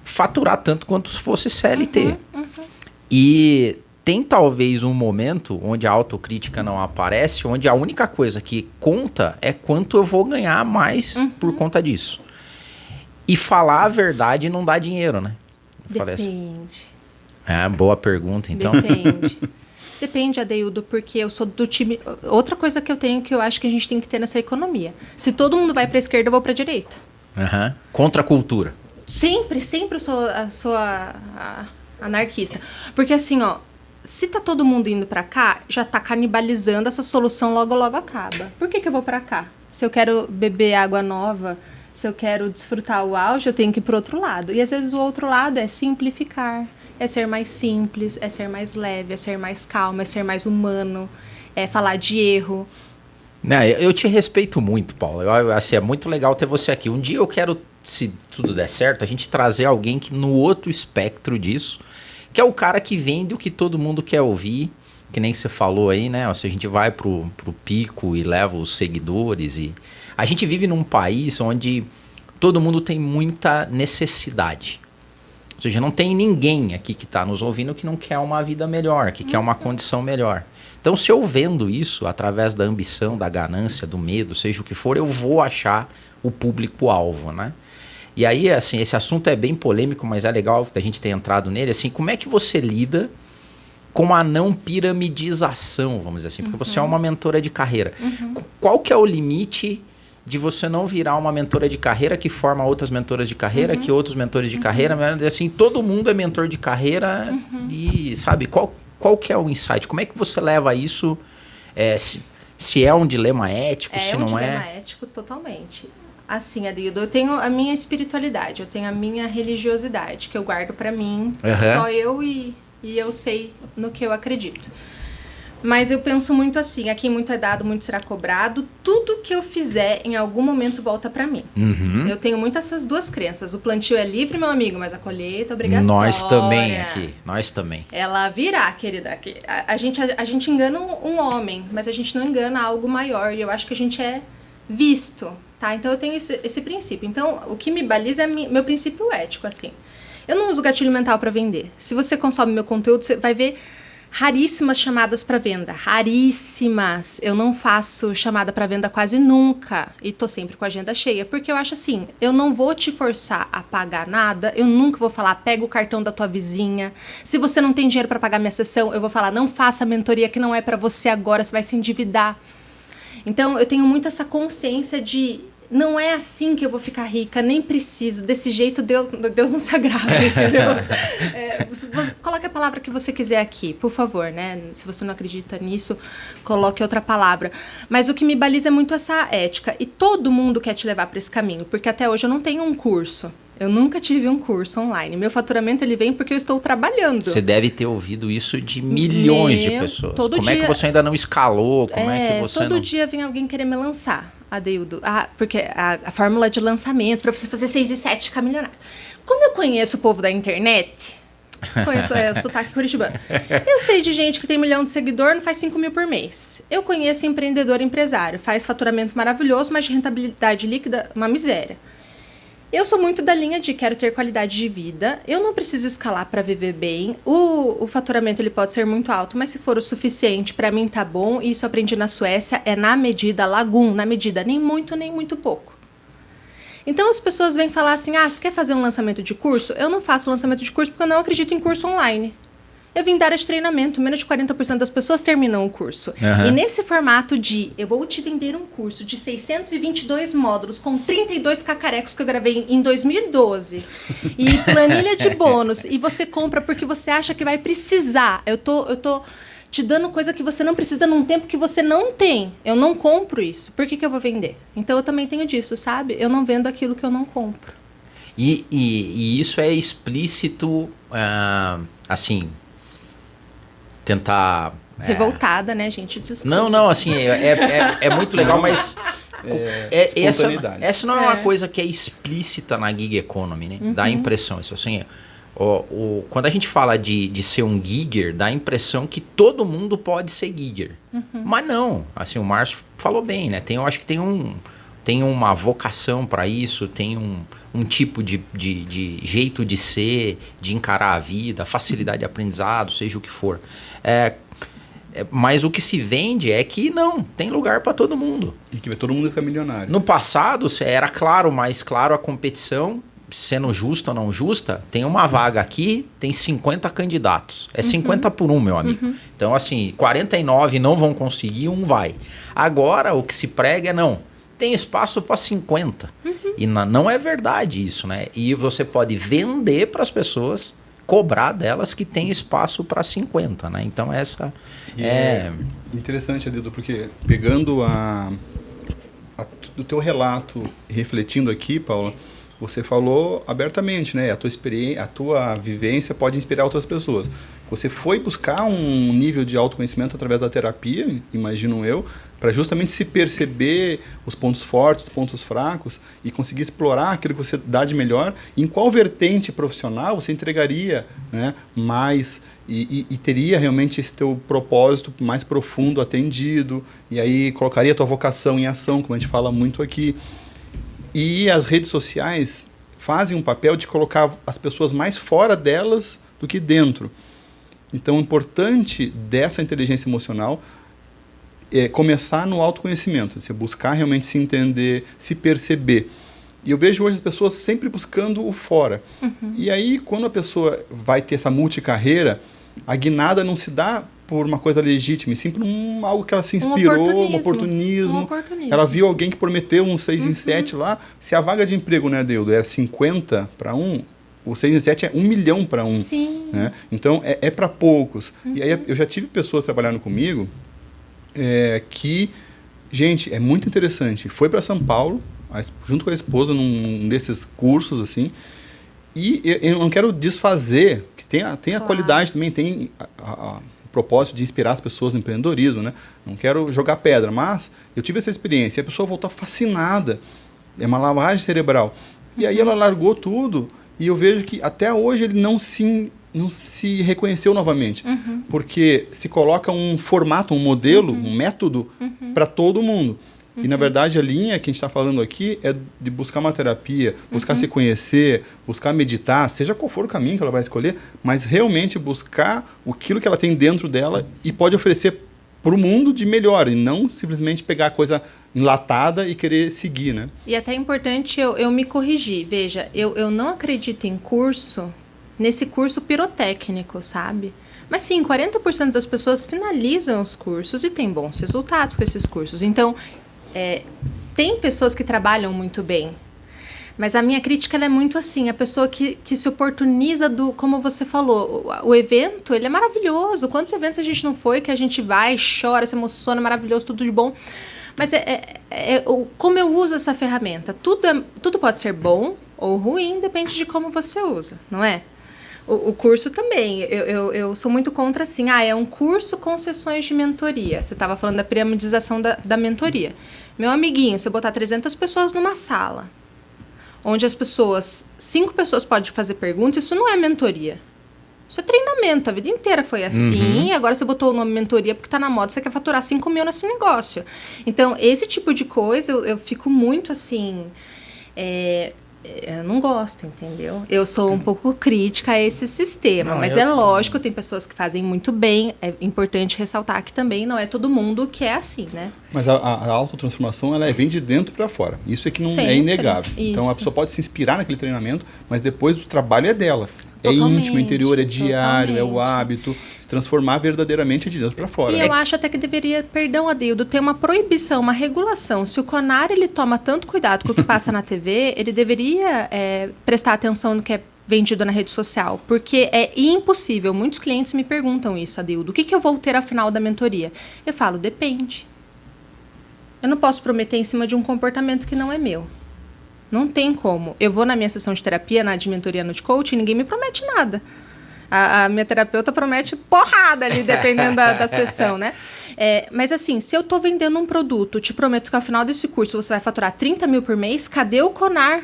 faturar tanto quanto se fosse CLT. E tem talvez um momento onde a autocrítica não aparece, onde a única coisa que conta é quanto eu vou ganhar mais por conta disso. E falar a verdade não dá dinheiro, né? Depende. Boa pergunta, então. Depende. Depende, Adeildo, porque eu sou do time... Outra coisa que eu tenho que eu acho que a gente tem que ter nessa economia. Se todo mundo vai para a esquerda, eu vou para a direita. Contra a cultura. Sempre eu sou a anarquista. Porque assim, ó, se tá todo mundo indo pra cá, já tá canibalizando, essa solução logo acaba. Por que eu vou pra cá? Se eu quero beber água nova, se eu quero desfrutar o auge, eu tenho que ir pro outro lado. E às vezes o outro lado é simplificar, é ser mais simples, é ser mais leve, é ser mais calmo, é ser mais humano, é falar de erro. Não, eu te respeito muito, Paula. Assim, é muito legal ter você aqui. Um dia eu quero, se tudo der certo, a gente trazer alguém que no outro espectro disso, que é o cara que vende o que todo mundo quer ouvir, que nem você falou aí, né? Ou seja, a gente vai pro pico e leva os seguidores. E a gente vive num país onde todo mundo tem muita necessidade. Ou seja, não tem ninguém aqui que está nos ouvindo que não quer uma vida melhor, que quer uma condição melhor. Então, se eu vendo isso através da ambição, da ganância, do medo, seja o que for, eu vou achar o público-alvo, né? E aí, assim, esse assunto é bem polêmico, mas é legal a gente ter entrado nele. Assim, como é que você lida com a não piramidização, vamos dizer assim? Porque você é uma mentora de carreira. Qual que é o limite de você não virar uma mentora de carreira que forma outras mentoras de carreira, que outros mentores de carreira, assim, todo mundo é mentor de carreira e, sabe, qual que é o insight? Como é que você leva isso? Se é um dilema ético, se não é? É um dilema ético, totalmente. Assim, Adeildo, eu tenho a minha espiritualidade, eu tenho a minha religiosidade, que eu guardo pra mim, só eu e eu sei no que eu acredito. Mas eu penso muito assim, a quem muito é dado, muito será cobrado. Tudo que eu fizer, em algum momento, volta pra mim. Eu tenho muito essas duas crenças. O plantio é livre, meu amigo, mas a colheita é obrigatória. Nós também aqui, nós também. Ela virá, querida. A gente engana um homem, mas a gente não engana algo maior. E eu acho que a gente é visto, tá? Então eu tenho esse princípio. Então, o que me baliza é meu princípio ético, assim. Eu não uso gatilho mental pra vender. Se você consome meu conteúdo, você vai ver raríssimas chamadas para venda, raríssimas. Eu não faço chamada para venda quase nunca e tô sempre com a agenda cheia, porque eu acho assim, eu não vou te forçar a pagar nada, eu nunca vou falar, pega o cartão da tua vizinha. Se você não tem dinheiro para pagar minha sessão, eu vou falar, não faça a mentoria que não é para você agora, você vai se endividar. Então, eu tenho muito essa consciência de não é assim que eu vou ficar rica, nem preciso. Desse jeito, Deus não se agrada, entendeu? Coloque a palavra que você quiser aqui, por favor, né? Se você não acredita nisso, coloque outra palavra. Mas o que me baliza é muito essa ética. E todo mundo quer te levar para esse caminho, porque até hoje eu não tenho um curso. Eu nunca tive um curso online. Meu faturamento, ele vem porque eu estou trabalhando. Você deve ter ouvido isso de milhões de pessoas. Como é que você ainda não escalou? Como é que você todo dia vem alguém querer me lançar, Adeildo. Porque a fórmula de lançamento, para você fazer 6 e 7 ficar milionário. Como eu conheço o povo da internet, Conheço o sotaque curitibano. Eu sei de gente que tem 1 milhão de seguidor, não faz 5 mil por mês. Eu conheço empreendedor empresário, faz faturamento maravilhoso, mas de rentabilidade líquida, uma miséria. Eu sou muito da linha de quero ter qualidade de vida, eu não preciso escalar para viver bem, o faturamento ele pode ser muito alto, mas se for o suficiente, para mim tá bom, e isso eu aprendi na Suécia, é na medida, na medida, nem muito pouco. Então as pessoas vêm falar assim, você quer fazer um lançamento de curso? Eu não faço lançamento de curso porque eu não acredito em curso online. Eu vim da área de treinamento, menos de 40% das pessoas terminam o curso. E nesse formato de, eu vou te vender um curso de 622 módulos com 32 cacarecos que eu gravei em 2012 e planilha de bônus, e você compra porque você acha que vai precisar. Eu tô te dando coisa que você não precisa num tempo que você não tem. Eu não compro isso. Por que eu vou vender? Então eu também tenho disso, sabe? Eu não vendo aquilo que eu não compro. E isso é explícito, assim... tentar... Revoltada, né, gente? Desculpa. Não, assim, é muito legal, mas... essa não é uma coisa que é explícita na gig economy, né? Dá a impressão, isso assim... quando a gente fala de ser um gigger, dá a impressão que todo mundo pode ser gigger. Mas não, assim, o Márcio falou bem, né? Eu acho que tem uma vocação para isso, tem um tipo de jeito de ser, de encarar a vida, facilidade de aprendizado, seja o que for. Mas o que se vende é que não, tem lugar para todo mundo. E que todo mundo fica milionário. No passado, era mais claro a competição, sendo justa ou não justa, tem uma vaga aqui, tem 50 candidatos. É 50 por 1, meu amigo. Então, assim, 49 não vão conseguir, 1 vai. Agora, o que se prega é não. Tem espaço para 50. E não é verdade isso, né? E você pode vender para as pessoas, cobrar delas que tem espaço para 50, né? Então, essa é... Interessante, Adildo, porque pegando do teu relato, refletindo aqui, Paula, você falou abertamente, né? A tua vivência pode inspirar outras pessoas. Você foi buscar um nível de autoconhecimento através da terapia, imagino eu, para justamente se perceber os pontos fortes, os pontos fracos e conseguir explorar aquilo que você dá de melhor. Em qual vertente profissional você entregaria, né, mais e teria realmente esse teu propósito mais profundo atendido, e aí colocaria a tua vocação em ação, como a gente fala muito aqui. E as redes sociais fazem um papel de colocar as pessoas mais fora delas do que dentro. Então, o importante dessa inteligência emocional é começar no autoconhecimento, você buscar realmente se entender, se perceber. E eu vejo hoje as pessoas sempre buscando o fora. E aí, quando a pessoa vai ter essa multicarreira, a guinada não se dá por uma coisa legítima, e sim por algo que ela se inspirou, um oportunismo. Ela viu alguém que prometeu um 6 em 7 lá. Se a vaga de emprego, né, Adildo, era 50 para 1, o 6 em 7 é 1 milhão para 1. Sim. Né? Então, é para poucos. E aí eu já tive pessoas trabalhando comigo que, gente, é muito interessante. Foi para São Paulo, junto com a esposa, num desses cursos, assim, e eu não quero desfazer, que tem a qualidade também, tem o propósito de inspirar as pessoas no empreendedorismo, né? Não quero jogar pedra, mas eu tive essa experiência, e a pessoa voltou fascinada, é uma lavagem cerebral. E aí ela largou tudo, e eu vejo que até hoje ele não se reconheceu novamente, porque se coloca um formato, um modelo, um método para todo mundo. E, na verdade, a linha que a gente está falando aqui é de buscar uma terapia, buscar se conhecer, buscar meditar, seja qual for o caminho que ela vai escolher, mas realmente buscar aquilo que ela tem dentro dela e pode oferecer para o mundo de melhor, e não simplesmente pegar a coisa enlatada e querer seguir, né? E até é importante eu me corrigir. Veja, eu não acredito em nesse curso pirotécnico, sabe? Mas sim, 40% das pessoas finalizam os cursos e têm bons resultados com esses cursos. Então, tem pessoas que trabalham muito bem, mas a minha crítica ela é muito assim, a pessoa que se oportuniza como você falou, o evento, ele é maravilhoso, quantos eventos a gente não foi, que a gente vai, chora, se emociona, maravilhoso, tudo de bom, mas como eu uso essa ferramenta, tudo pode ser bom ou ruim, depende de como você usa, não é? O curso também, eu sou muito contra assim, é um curso com sessões de mentoria. Você estava falando da piramidização da mentoria. Meu amiguinho, você botar 300 pessoas numa sala, onde 5 pessoas podem fazer perguntas, isso não é mentoria. Isso é treinamento, a vida inteira foi assim, agora você botou o nome mentoria porque tá na moda, você quer faturar 5 mil nesse negócio. Então, esse tipo de coisa, eu fico muito assim... eu não gosto, entendeu? Eu sou um pouco crítica a esse sistema, mas é lógico, tem pessoas que fazem muito bem, é importante ressaltar que também não é todo mundo que é assim, né? Mas a autotransformação, ela vem de dentro para fora, isso é que não é inegável. Isso. Então, a pessoa pode se inspirar naquele treinamento, mas depois o trabalho é dela. Totalmente, é íntimo, interior, é diário, é o hábito, se transformar verdadeiramente de dentro para fora. E eu acho até que deveria, perdão, Adeildo, ter uma proibição, uma regulação. Se o CONAR ele toma tanto cuidado com o que passa na TV, ele deveria prestar atenção no que é vendido na rede social, porque é impossível. Muitos clientes me perguntam isso, Adeildo, o que eu vou ter ao final da mentoria? Eu falo, depende. Eu não posso prometer em cima de um comportamento que não é meu. Não tem como. Eu vou na minha sessão de terapia, na de mentoria no de coaching, ninguém me promete nada. A minha terapeuta promete porrada ali, dependendo da sessão, né? Mas assim, se eu tô vendendo um produto, te prometo que ao final desse curso você vai faturar 30 mil por mês, cadê o CONAR?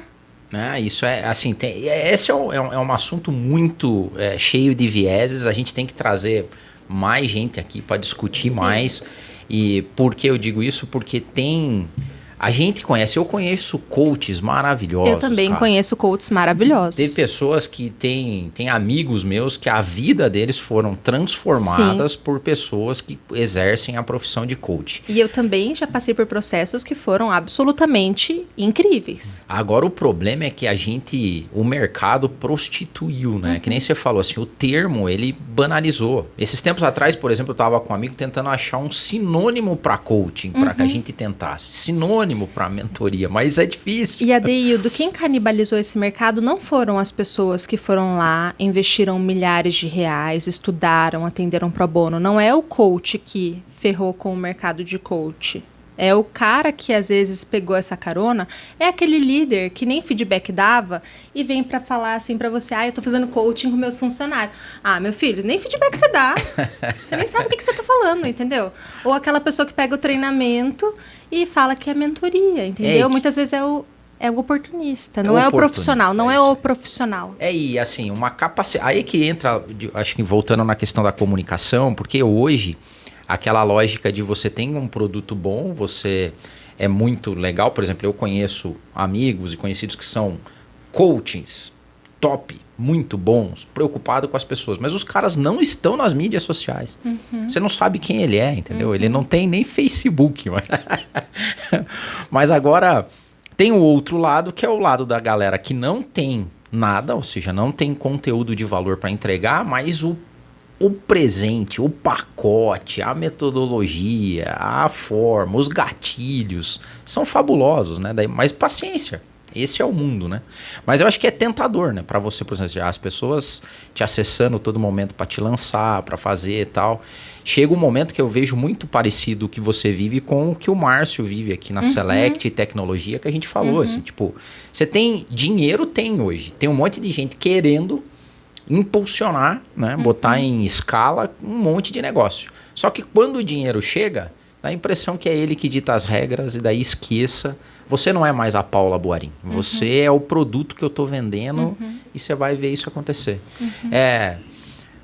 Isso é, assim, esse é um assunto muito cheio de vieses, a gente tem que trazer mais gente aqui para discutir mais. E por que eu digo isso? Porque a gente conhece, eu conheço coaches maravilhosos. Eu também conheço coaches maravilhosos. Tem pessoas que têm amigos meus que a vida deles foram transformadas por pessoas que exercem a profissão de coach. E eu também já passei por processos que foram absolutamente incríveis. Agora o problema é que o mercado prostituiu, né? Que nem você falou, assim, o termo, ele banalizou. Esses tempos atrás, por exemplo, eu estava com um amigo tentando achar um sinônimo para coaching, para que a gente tentasse. Sinônimo para mentoria, mas é difícil. E Adeildo, quem canibalizou esse mercado não foram as pessoas que foram lá, investiram milhares de reais, estudaram, atenderam pro bono. Não é o coach que ferrou com o mercado de coach. É o cara que às vezes pegou essa carona, é aquele líder que nem feedback dava e vem para falar assim para você, eu tô fazendo coaching com meus funcionários. Meu filho, nem feedback você dá. Você nem sabe o que você tá falando, entendeu? Ou aquela pessoa que pega o treinamento e fala que é mentoria, entendeu? Muitas vezes é o oportunista, não é o profissional, não é o profissional. E assim, uma capacidade... Aí que entra, acho que voltando na questão da comunicação, porque hoje... Aquela lógica de você tem um produto bom, você é muito legal. Por exemplo, eu conheço amigos e conhecidos que são coachings top, muito bons, preocupados com as pessoas. Mas os caras não estão nas mídias sociais. Você não sabe quem ele é, entendeu? Ele não tem nem Facebook. Mas agora tem o outro lado, que é o lado da galera que não tem nada, ou seja, não tem conteúdo de valor para entregar, mas o presente, o pacote, a metodologia, a forma, os gatilhos são fabulosos, né? Mas paciência, esse é o mundo, né? Mas eu acho que é tentador, né? Para você, por exemplo, as pessoas te acessando todo momento para te lançar, para fazer e tal. Chega um momento que eu vejo muito parecido o que você vive com o que o Márcio vive aqui na Select Tecnologia, que a gente falou, assim, tipo, você tem dinheiro, tem hoje, tem um monte de gente querendo impulsionar, né? Botar em escala um monte de negócio. Só que quando o dinheiro chega, dá a impressão que é ele que dita as regras e daí esqueça. Você não é mais a Paula Boarim. Você é o produto que eu estou vendendo e você vai ver isso acontecer. É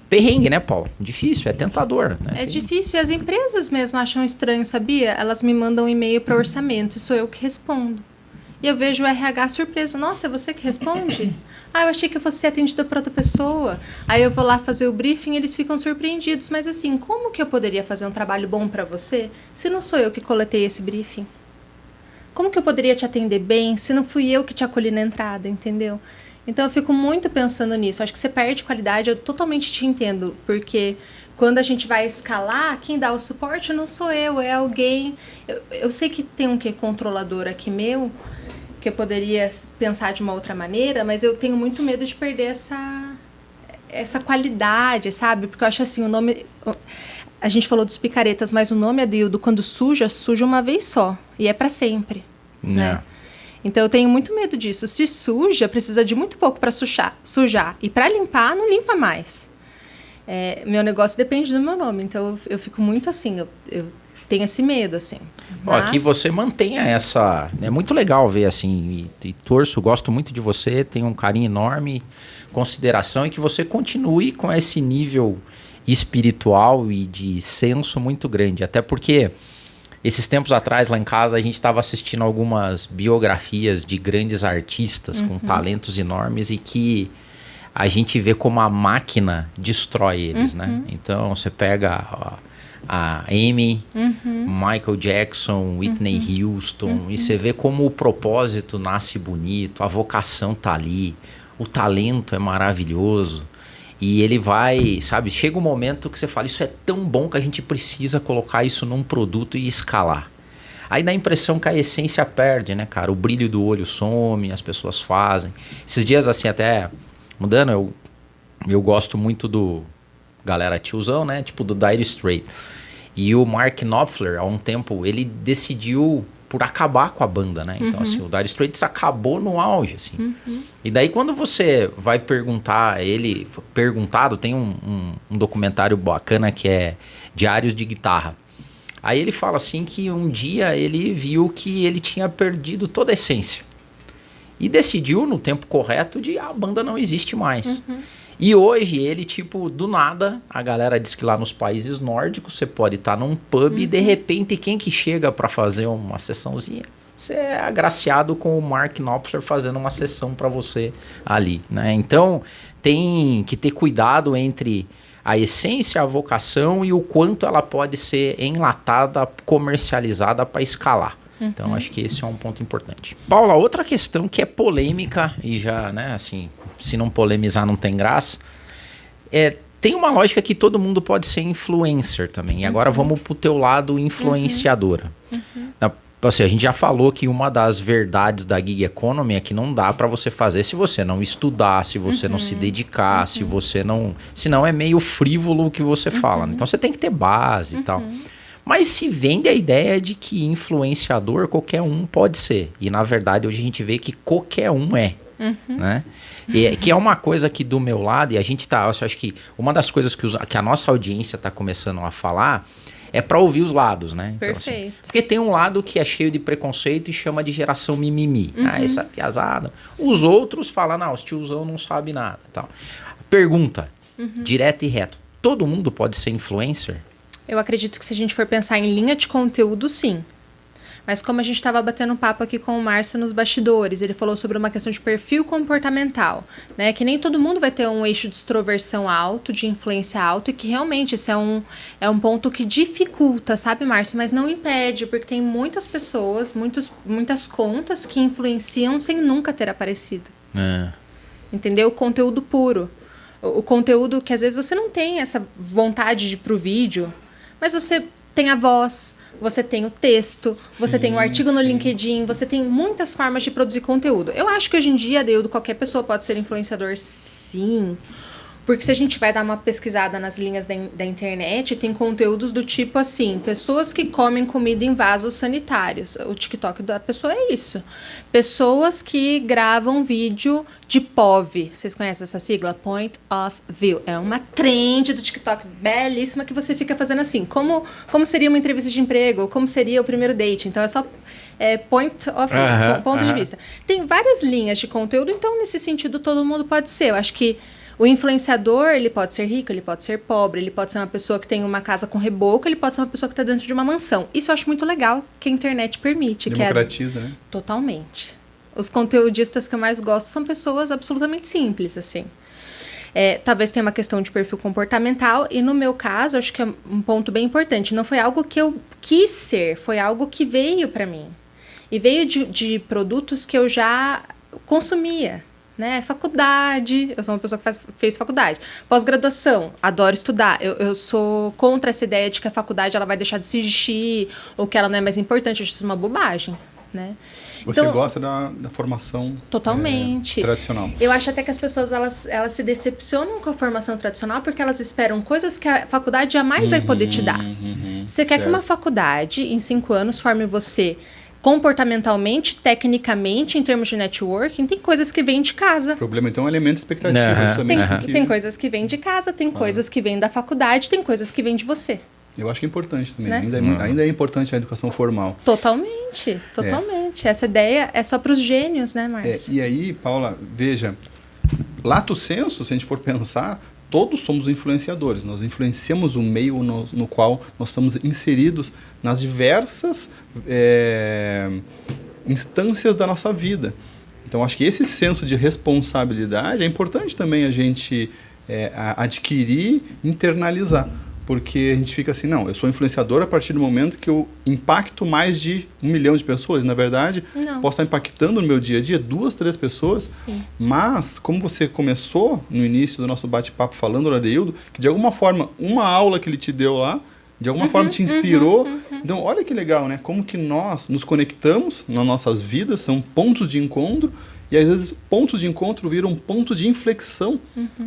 perrengue, né, Paula? Difícil, é tentador. Né? Difícil e as empresas mesmo acham estranho, sabia? Elas me mandam um e-mail para orçamento e sou eu que respondo. E eu vejo o RH surpreso. Nossa, é você que responde? Eu achei que eu fosse ser atendida por outra pessoa. Aí eu vou lá fazer o briefing e eles ficam surpreendidos. Mas assim, como que eu poderia fazer um trabalho bom para você se não sou eu que coletei esse briefing? Como que eu poderia te atender bem se não fui eu que te acolhi na entrada, entendeu? Então eu fico muito pensando nisso. Acho que você perde qualidade, eu totalmente te entendo. Porque quando a gente vai escalar, quem dá o suporte não sou eu, é alguém... Eu sei que tem um controlador aqui meu... que eu poderia pensar de uma outra maneira, mas eu tenho muito medo de perder essa qualidade, sabe? Porque eu acho assim, o nome... A gente falou dos picaretas, mas o nome, Adeildo, quando suja uma vez só. E é para sempre, né? Então eu tenho muito medo disso. Se suja, precisa de muito pouco para sujar. E para limpar, não limpa mais. Meu negócio depende do meu nome. Então eu fico muito assim... tenho esse medo, assim. Mas... que você mantenha essa... É muito legal ver, assim, e torço, gosto muito de você, tenho um carinho enorme, consideração, e que você continue com esse nível espiritual e de senso muito grande. Até porque, esses tempos atrás, lá em casa, a gente estava assistindo algumas biografias de grandes artistas com talentos enormes e que a gente vê como a máquina destrói eles, né? Então, você pega a Amy, Michael Jackson, Whitney Houston, e você vê como o propósito nasce bonito, a vocação tá ali, o talento é maravilhoso. E ele vai, sabe, chega um momento que você fala, isso é tão bom que a gente precisa colocar isso num produto e escalar. Aí dá a impressão que a essência perde, né, cara? O brilho do olho some, as pessoas fazem. Esses dias, assim, até mudando, eu gosto muito do galera tiozão, né? Tipo do Dire Straits. E o Mark Knopfler, há um tempo, ele decidiu por acabar com a banda, né? Então, assim, o Dire Straits acabou no auge, assim. E daí, quando você vai perguntar, ele... Perguntado, tem um documentário bacana que é Diários de Guitarra. Aí ele fala, assim, que um dia ele viu que ele tinha perdido toda a essência. E decidiu, no tempo correto, de a banda não existe mais. E hoje ele, tipo, do nada, a galera diz que lá nos países nórdicos você pode estar num pub e de repente quem que chega para fazer uma sessãozinha? Você é agraciado com o Mark Knopfler fazendo uma sessão para você ali, né? Então tem que ter cuidado entre a essência, a vocação e o quanto ela pode ser enlatada, comercializada para escalar. Então acho que esse é um ponto importante. Paula, outra questão que é polêmica e já, né, assim, se não polemizar não tem graça, tem uma lógica que todo mundo pode ser influencer também. E agora vamos pro teu lado influenciadora. Assim, a gente já falou que uma das verdades da gig economy é que não dá para você fazer se você não estudar, se você não se dedicar, se você não... Senão é meio frívolo o que você fala. Então você tem que ter base e tal. Mas se vende a ideia de que influenciador qualquer um pode ser. E na verdade hoje a gente vê que qualquer um é. Né? E, que é uma coisa que do meu lado, e a gente tá... Eu acho que uma das coisas que a nossa audiência tá começando a falar é para ouvir os lados, né? Então, Perfeito. Assim, porque tem um lado que é cheio de preconceito e chama de geração mimimi. Essa piazada. Os outros falam, não, os tiozão não sabe nada. Tal. Pergunta, direto e reto. Todo mundo pode ser influencer? Eu acredito que se a gente for pensar em linha de conteúdo, sim. Mas como a gente estava batendo um papo aqui com o Márcio nos bastidores, ele falou sobre uma questão de perfil comportamental, né? Que nem todo mundo vai ter um eixo de extroversão alto, de influência alto, e que realmente isso é um ponto que dificulta, sabe, Márcio? Mas não impede, porque tem muitas pessoas, muitas contas que influenciam sem nunca ter aparecido. Entendeu? O conteúdo puro. O conteúdo que às vezes você não tem essa vontade de ir pro vídeo, mas você tem a voz, você tem o texto, você tem o artigo no LinkedIn, você tem muitas formas de produzir conteúdo. Eu acho que hoje em dia, Adeudo, qualquer pessoa pode ser influenciador, sim. Porque se a gente vai dar uma pesquisada nas linhas da internet, tem conteúdos do tipo assim, pessoas que comem comida em vasos sanitários. O TikTok da pessoa é isso. Pessoas que gravam vídeo de POV. Vocês conhecem essa sigla? Point of View. É uma trend do TikTok belíssima que você fica fazendo assim. Como seria uma entrevista de emprego? Como seria o primeiro date? Então é só... point of view, ponto de vista. Tem várias linhas de conteúdo, então nesse sentido todo mundo pode ser. Eu acho que o influenciador, ele pode ser rico, ele pode ser pobre, ele pode ser uma pessoa que tem uma casa com reboco, ele pode ser uma pessoa que está dentro de uma mansão. Isso eu acho muito legal, que a internet permite. Democratiza, né? Totalmente. Os conteudistas que eu mais gosto são pessoas absolutamente simples, assim. Talvez tenha uma questão de perfil comportamental, e no meu caso, acho que é um ponto bem importante. Não foi algo que eu quis ser, foi algo que veio para mim. E veio de produtos que eu já consumia. Né? Faculdade, eu sou uma pessoa que fez faculdade. Pós-graduação, adoro estudar. Eu sou contra essa ideia de que a faculdade ela vai deixar de existir ou que ela não é mais importante. Eu acho isso uma bobagem, né? Você gosta da formação totalmente tradicional. Eu acho até que as pessoas elas se decepcionam com a formação tradicional porque elas esperam coisas que a faculdade jamais vai poder te dar. Você quer que uma faculdade, em 5 anos, forme você comportamentalmente, tecnicamente, em termos de networking, tem coisas que vêm de casa. O problema, então, é o elemento de expectativas também. Tem coisas que vêm de casa, tem coisas que vêm da faculdade, tem coisas que vêm de você. Eu acho que é importante também, né? Ainda é importante a educação formal. Totalmente. Essa ideia é só para os gênios, né, Márcio? E aí, Paula, veja, lato sensu, se a gente for pensar, todos somos influenciadores. Nós influenciamos o meio no qual nós estamos inseridos nas diversas instâncias da nossa vida. Então, acho que esse senso de responsabilidade é importante também a gente adquirir, internalizar. Porque a gente fica assim, não, eu sou influenciador a partir do momento que eu impacto mais de 1 milhão de pessoas. Na verdade, posso estar impactando no meu dia a dia 2, 3 pessoas. Sim. Mas, como você começou no início do nosso bate-papo falando, Adeildo, que de alguma forma, uma aula que ele te deu lá, de alguma forma te inspirou. Então, olha que legal, né? Como que nós nos conectamos nas nossas vidas, são pontos de encontro. E às vezes pontos de encontro viram um ponto de inflexão.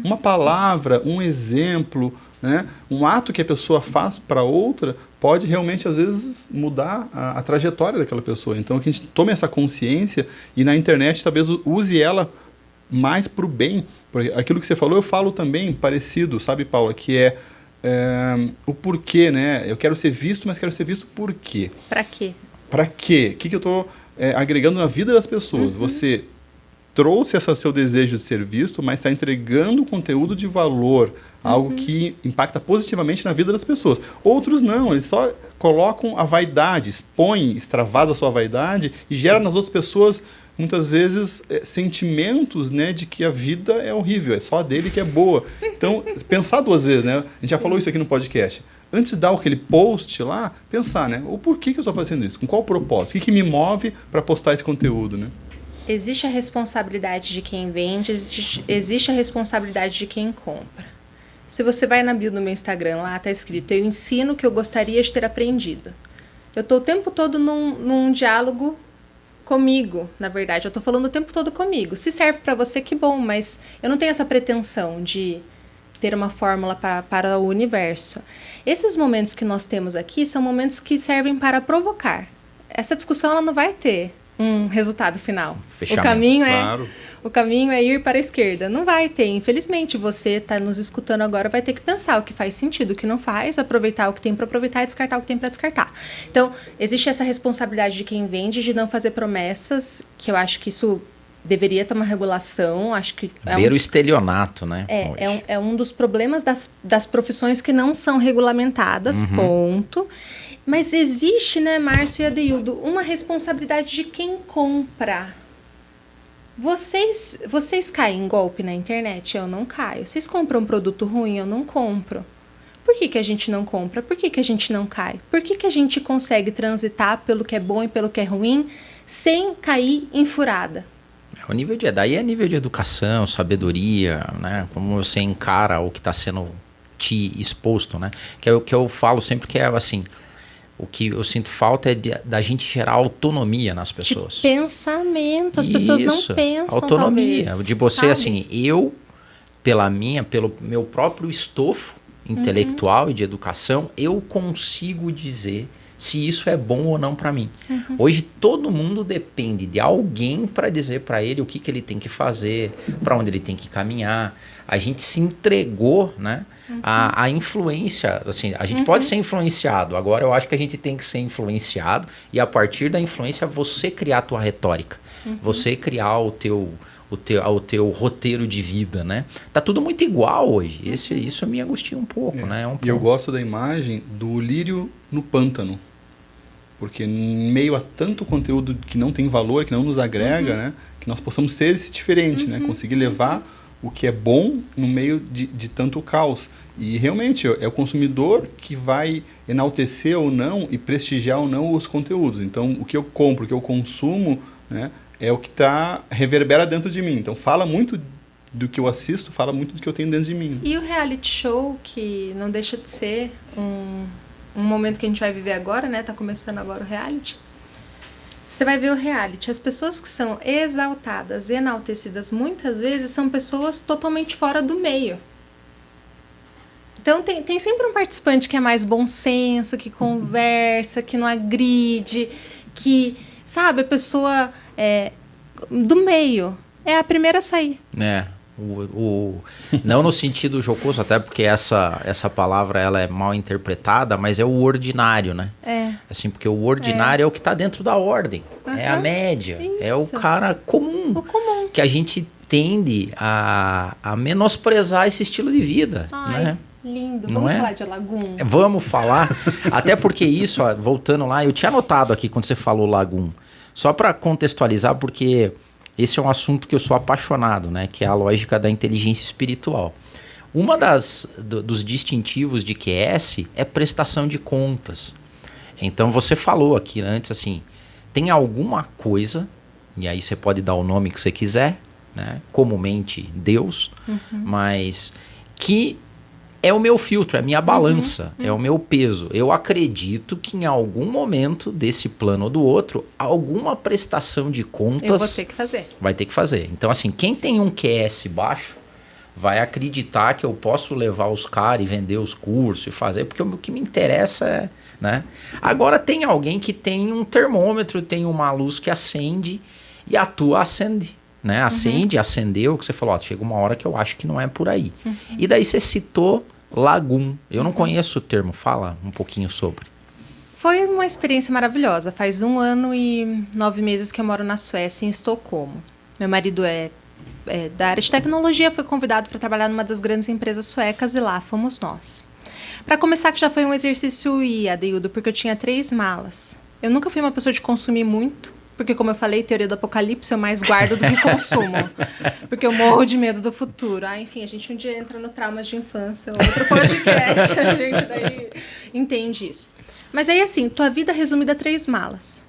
Uma palavra, um exemplo, né? Um ato que a pessoa faz para outra pode realmente, às vezes, mudar a trajetória daquela pessoa. Então, que a gente tome essa consciência e na internet talvez use ela mais para o bem. Porque aquilo que você falou, eu falo também parecido, sabe, Paula? Que é o porquê, né? Eu quero ser visto, mas quero ser visto por quê? Para quê? Para quê? O que eu estou agregando na vida das pessoas? Você trouxe esse seu desejo de ser visto, mas está entregando conteúdo de valor, algo que impacta positivamente na vida das pessoas. Outros não, eles só colocam a vaidade, expõem, extravasa a sua vaidade e gera nas outras pessoas, muitas vezes, sentimentos, né, de que a vida é horrível, é só a dele que é boa. Então, pensar 2 vezes, né? A gente já falou isso aqui no podcast. Antes de dar aquele post lá, pensar, né? O porquê que eu estou fazendo isso? Com qual propósito? O que me move para postar esse conteúdo, né? Existe a responsabilidade de quem vende, existe a responsabilidade de quem compra. Se você vai na bio do meu Instagram, lá está escrito, eu ensino o que eu gostaria de ter aprendido. Eu estou o tempo todo num diálogo comigo, na verdade. Eu estou falando o tempo todo comigo. Se serve para você, que bom, mas eu não tenho essa pretensão de ter uma fórmula para o universo. Esses momentos que nós temos aqui são momentos que servem para provocar. Essa discussão ela não vai ter um resultado final. Fechamento. O caminho é ir para a esquerda. Não vai ter. Infelizmente, você está nos escutando agora, vai ter que pensar o que faz sentido, o que não faz, aproveitar o que tem para aproveitar e descartar o que tem para descartar. Então, existe essa responsabilidade de quem vende de não fazer promessas, que eu acho que isso deveria ter uma regulação. Acho que o estelionato, né? É um dos problemas das profissões que não são regulamentadas, ponto. Mas existe, né, Márcio e Adeildo, uma responsabilidade de quem compra. Vocês caem em golpe na internet? Eu não caio. Vocês compram um produto ruim? Eu não compro. Por que a gente não compra? Por que a gente não cai? Por que a gente consegue transitar pelo que é bom e pelo que é ruim sem cair em furada? Daí é nível de educação, sabedoria, né? Como você encara o que está sendo te exposto, né? Que é o que eu falo sempre, que é assim... O que eu sinto falta é da gente gerar autonomia nas pessoas. De pensamento. As pessoas não pensam, autonomia. Talvez, de você, sabe? Assim, pelo meu próprio estofo intelectual e de educação, eu consigo dizer se isso é bom ou não para mim. Hoje, todo mundo depende de alguém para dizer para ele o que ele tem que fazer, para onde ele tem que caminhar. A gente se entregou, né? A influência, assim, a gente pode ser influenciado, agora eu acho que a gente tem que ser influenciado e a partir da influência você criar a tua retórica, você criar o teu roteiro de vida, né? Tá tudo muito igual hoje, isso me angustia um pouco, né? E eu gosto da imagem do lírio no pântano, porque em meio a tanto conteúdo que não tem valor, que não nos agrega, né? Que nós possamos ser esse diferente, né? Conseguir levar o que é bom no meio de tanto caos. E realmente é o consumidor que vai enaltecer ou não e prestigiar ou não os conteúdos. Então, o que eu compro, o que eu consumo, né, é o que reverbera dentro de mim. Então, fala muito do que eu assisto, fala muito do que eu tenho dentro de mim. E o reality show, que não deixa de ser um momento que a gente vai viver agora, né? Tá começando agora o reality. Você vai ver o reality. As pessoas que são exaltadas, enaltecidas, muitas vezes são pessoas totalmente fora do meio. Então, tem sempre um participante que é mais bom senso, que conversa, que não agride, que, sabe, a pessoa do meio é a primeira a sair. Não no sentido jocoso, até porque essa palavra ela é mal interpretada, mas é o ordinário, né? Assim, porque o ordinário é o que está dentro da ordem, é a média, é o cara comum, que a gente tende a menosprezar esse estilo de vida, né? Lindo. Vamos falar de Lagum? Vamos falar. Até porque isso, ó, voltando lá, eu tinha anotado aqui quando você falou Lagum. Só para contextualizar, porque esse é um assunto que eu sou apaixonado, né? Que é a lógica da inteligência espiritual. Uma dos distintivos de QS é prestação de contas. Então você falou aqui antes assim, tem alguma coisa, e aí você pode dar o nome que você quiser, né? Comumente Deus, mas que é o meu filtro, é a minha balança, é o meu peso. Eu acredito que em algum momento desse plano ou do outro, alguma prestação de contas... Eu vou ter que fazer. Vai ter que fazer. Então, assim, quem tem um QS baixo vai acreditar que eu posso levar os caras e vender os cursos e fazer, porque o que me interessa é... né? Agora, tem alguém que tem um termômetro, tem uma luz que acende e a tua acende. Né? Acendeu, que você falou, ó, chega uma hora que eu acho que não é por aí. E daí você citou Lagum. Eu não conheço o termo, fala um pouquinho sobre. Foi uma experiência maravilhosa. Faz 1 ano e 9 meses que eu moro na Suécia, em Estocolmo. Meu marido é da área de tecnologia, foi convidado para trabalhar numa das grandes empresas suecas e lá fomos nós. Para começar, que já foi um exercício Adeildo, porque eu tinha 3 malas. Eu nunca fui uma pessoa de consumir muito, porque, como eu falei, teoria do apocalipse eu mais guardo do que consumo. Porque eu morro de medo do futuro. Enfim, a gente um dia entra no traumas de infância, outro podcast, a gente daí entende isso. Mas aí, assim, tua vida resumida a 3 malas.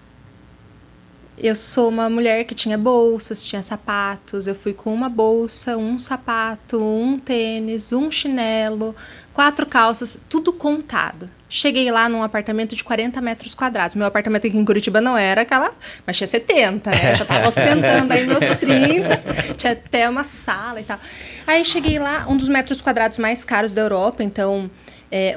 Eu sou uma mulher que tinha bolsas, tinha sapatos. Eu fui com uma bolsa, um sapato, um tênis, um chinelo, 4 calças, tudo contado. Cheguei lá num apartamento de 40 metros quadrados. Meu apartamento aqui em Curitiba não era aquela, mas tinha 70, né? Eu já tava ostentando aí meus 30, tinha até uma sala e tal. Aí cheguei lá, um dos metros quadrados mais caros da Europa, então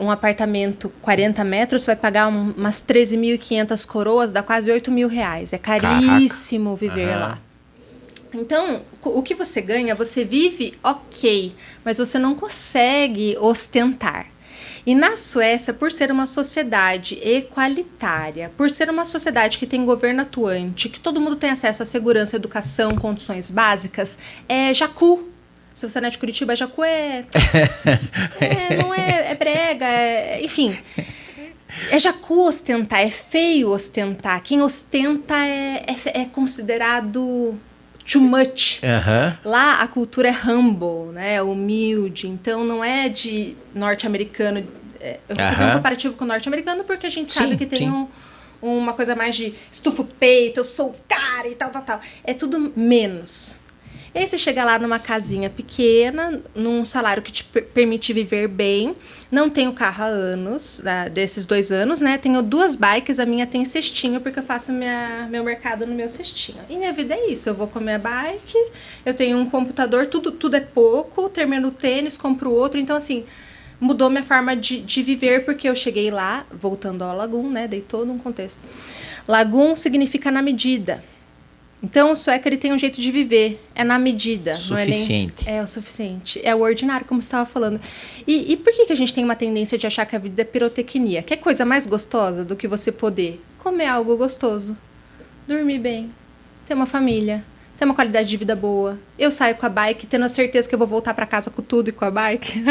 um apartamento 40 metros, você vai pagar umas 13.500 coroas, dá quase 8 mil reais. É caríssimo viver lá. Então, o que você ganha, você vive ok, mas você não consegue ostentar. E na Suécia, por ser uma sociedade equalitária, por ser uma sociedade que tem governo atuante, que todo mundo tem acesso à segurança, educação, condições básicas, é jacu. Se você não é de Curitiba, jacu não é brega, enfim. É jacu ostentar, é feio ostentar. Quem ostenta é considerado too much. Lá a cultura é humble, né? Humilde. Então não é de norte-americano. Eu vou fazer um comparativo com o norte-americano porque a gente sabe que tem uma coisa mais de estufa o peito, eu sou o cara e tal. É tudo menos. E aí você chega lá numa casinha pequena, num salário que te permite viver bem. Não tenho carro há anos, desses 2 anos, né? Tenho 2 bikes, a minha tem cestinho, porque eu faço meu mercado no meu cestinho. E minha vida é isso, eu vou com a minha bike, eu tenho um computador, tudo é pouco, termino o tênis, compro outro. Então, assim, mudou minha forma de viver, porque eu cheguei lá, voltando ao Lagum, né? Dei todo um contexto. Lagum significa na medida. Então, o sueco, ele tem um jeito de viver. É na medida. Suficiente. É o suficiente. É o ordinário, como você estava falando. E por que a gente tem uma tendência de achar que a vida é pirotecnia? Que é coisa mais gostosa do que você poder comer algo gostoso, dormir bem, ter uma família, ter uma qualidade de vida boa. Eu saio com a bike, tendo a certeza que eu vou voltar para casa com tudo e com a bike.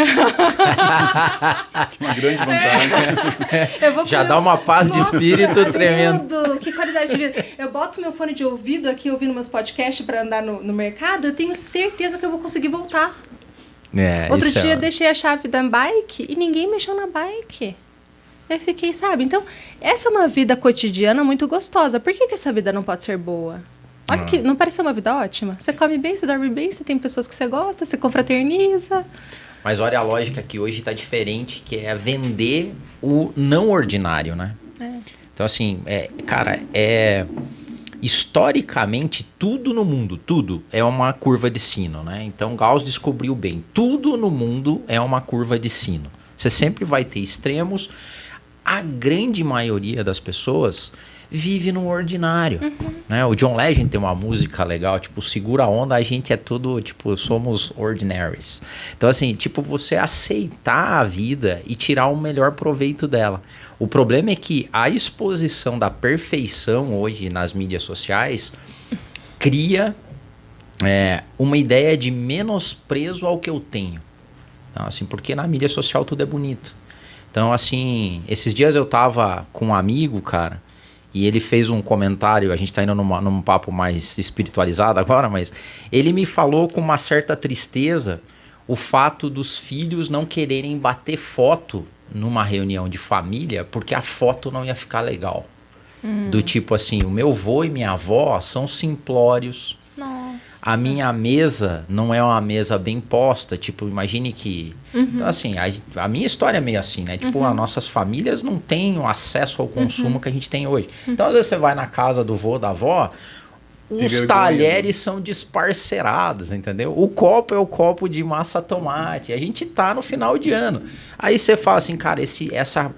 Uma grande vantagem. Já dá uma paz de espírito tremendo. Que qualidade de vida. Eu boto meu fone de ouvido aqui, ouvindo meus podcasts para andar no mercado, eu tenho certeza que eu vou conseguir voltar. Outro dia eu deixei a chave da bike e ninguém mexeu na bike. Eu fiquei, sabe? Então, essa é uma vida cotidiana muito gostosa. Por que essa vida não pode ser boa? Olha que não parece uma vida ótima. Você come bem, você dorme bem, você tem pessoas que você gosta, você confraterniza. Mas olha a lógica que hoje está diferente, que é vender o não ordinário, né? Então, assim, historicamente, tudo no mundo, tudo é uma curva de sino, né? Então, Gauss descobriu bem, tudo no mundo é uma curva de sino. Você sempre vai ter extremos. A grande maioria das pessoas vive no ordinário. Né? O John Legend tem uma música legal, tipo, segura a onda, a gente é tudo, tipo, somos ordinaries. Então, assim, tipo, você aceitar a vida e tirar o melhor proveito dela. O problema é que a exposição da perfeição hoje nas mídias sociais cria uma ideia de menosprezo ao que eu tenho. Então, assim, porque na mídia social tudo é bonito. Então, assim, esses dias eu tava com um amigo, cara, e ele fez um comentário, a gente tá indo num papo mais espiritualizado agora, mas ele me falou com uma certa tristeza o fato dos filhos não quererem bater foto numa reunião de família porque a foto não ia ficar legal. Do tipo assim, o meu avô e minha avó são simplórios. Nossa. A minha mesa não é uma mesa bem posta, tipo, imagine que... Então, assim, a minha história é meio assim, né? Tipo, as nossas famílias não têm o acesso ao consumo que a gente tem hoje. Então, às vezes você vai na casa do vô, da avó, os talheres são desparcerados, entendeu? O copo é o copo de massa tomate. A gente tá no final de ano. Aí você fala assim, cara,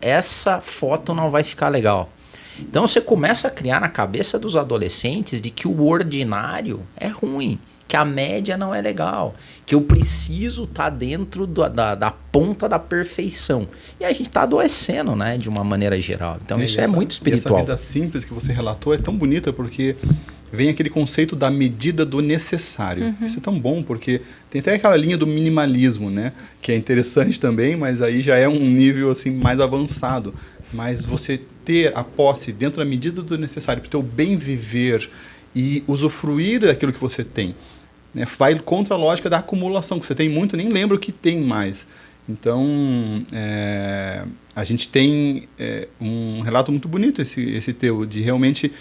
essa foto não vai ficar legal. Então você começa a criar na cabeça dos adolescentes de que o ordinário é ruim, que a média não é legal, que eu preciso estar dentro da ponta da perfeição. E a gente está adoecendo, né, de uma maneira geral. Então isso é muito espiritual. Essa vida simples que você relatou é tão bonita porque vem aquele conceito da medida do necessário. Isso é tão bom porque tem até aquela linha do minimalismo, né, que é interessante também, mas aí já é um nível assim mais avançado. Mas você ter a posse dentro da medida do necessário para o teu bem viver e usufruir daquilo que você tem, né? Vai contra a lógica da acumulação, que você tem muito, nem lembra o que tem mais. Então, a gente tem um relato muito bonito esse teu, de realmente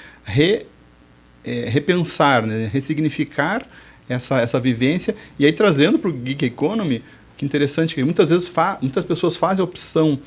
repensar, né? Ressignificar essa vivência, e aí trazendo para o Geek Economy, que interessante, que muitas vezes muitas pessoas fazem a opção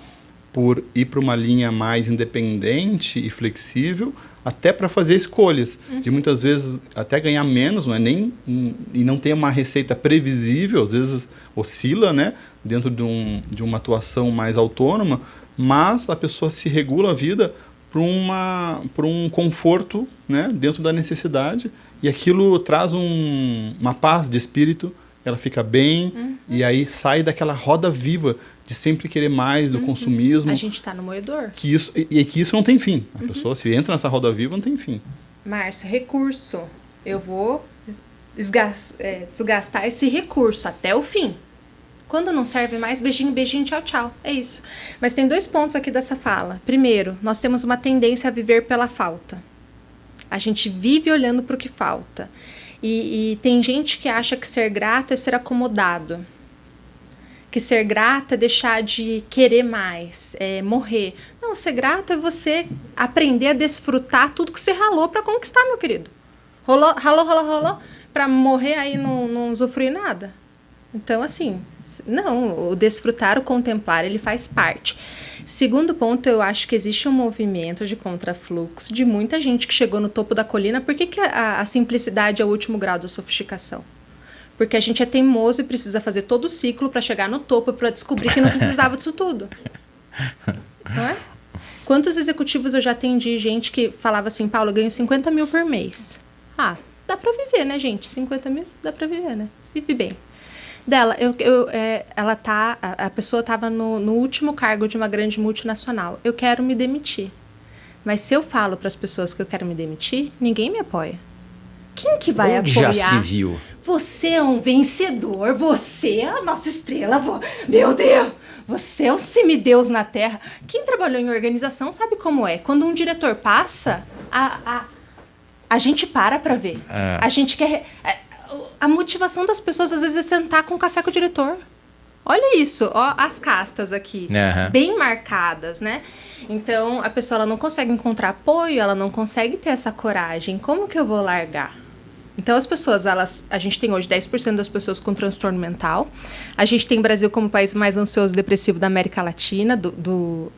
por ir para uma linha mais independente e flexível, até para fazer escolhas, de muitas vezes até ganhar menos, não é nem, e não ter uma receita previsível, às vezes oscila, né, dentro de uma atuação mais autônoma, mas a pessoa se regula a vida para um conforto, né, dentro da necessidade, e aquilo traz uma paz de espírito, ela fica bem, e aí sai daquela roda viva de sempre querer mais, do consumismo. A gente está no moedor. Que isso não tem fim. A pessoa, se entra nessa roda viva, não tem fim. Márcio, recurso. Eu vou desgastar esse recurso até o fim. Quando não serve mais, beijinho, beijinho, tchau, tchau. É isso. Mas tem 2 pontos aqui dessa fala. Primeiro, nós temos uma tendência a viver pela falta. A gente vive olhando para o que falta. E tem gente que acha que ser grato é ser acomodado. Que ser grato é deixar de querer mais, é morrer. Não, ser grato é você aprender a desfrutar tudo que você ralou para conquistar, meu querido. Ralou, para morrer aí não usufruir nada. Então, assim, não, o desfrutar, o contemplar, ele faz parte. Segundo ponto, eu acho que existe um movimento de contrafluxo de muita gente que chegou no topo da colina. Por que a simplicidade é o último grau da sofisticação? Porque a gente é teimoso e precisa fazer todo o ciclo para chegar no topo, para descobrir que não precisava disso tudo. Não é? Quantos executivos eu já atendi, gente que falava assim, Paulo, eu ganho 50 mil por mês. Ah, dá para viver, né, gente? 50 mil dá para viver, né? Vive bem. A pessoa estava no último cargo de uma grande multinacional. Eu quero me demitir. Mas se eu falo para as pessoas que eu quero me demitir, ninguém me apoia. Quem que vai apoiar? Já se viu. Você é um vencedor, você é a nossa estrela. Meu Deus, você é o semideus na Terra. Quem trabalhou em organização sabe como é. Quando um diretor passa, a gente para ver. A gente quer... A motivação das pessoas, às vezes, é sentar com café com o diretor. Olha isso, ó, as castas aqui, bem marcadas, né? Então, a pessoa ela não consegue encontrar apoio, ela não consegue ter essa coragem. Como que eu vou largar? Então, as pessoas, a gente tem hoje 10% das pessoas com transtorno mental. A gente tem o Brasil como o país mais ansioso e depressivo da América Latina, do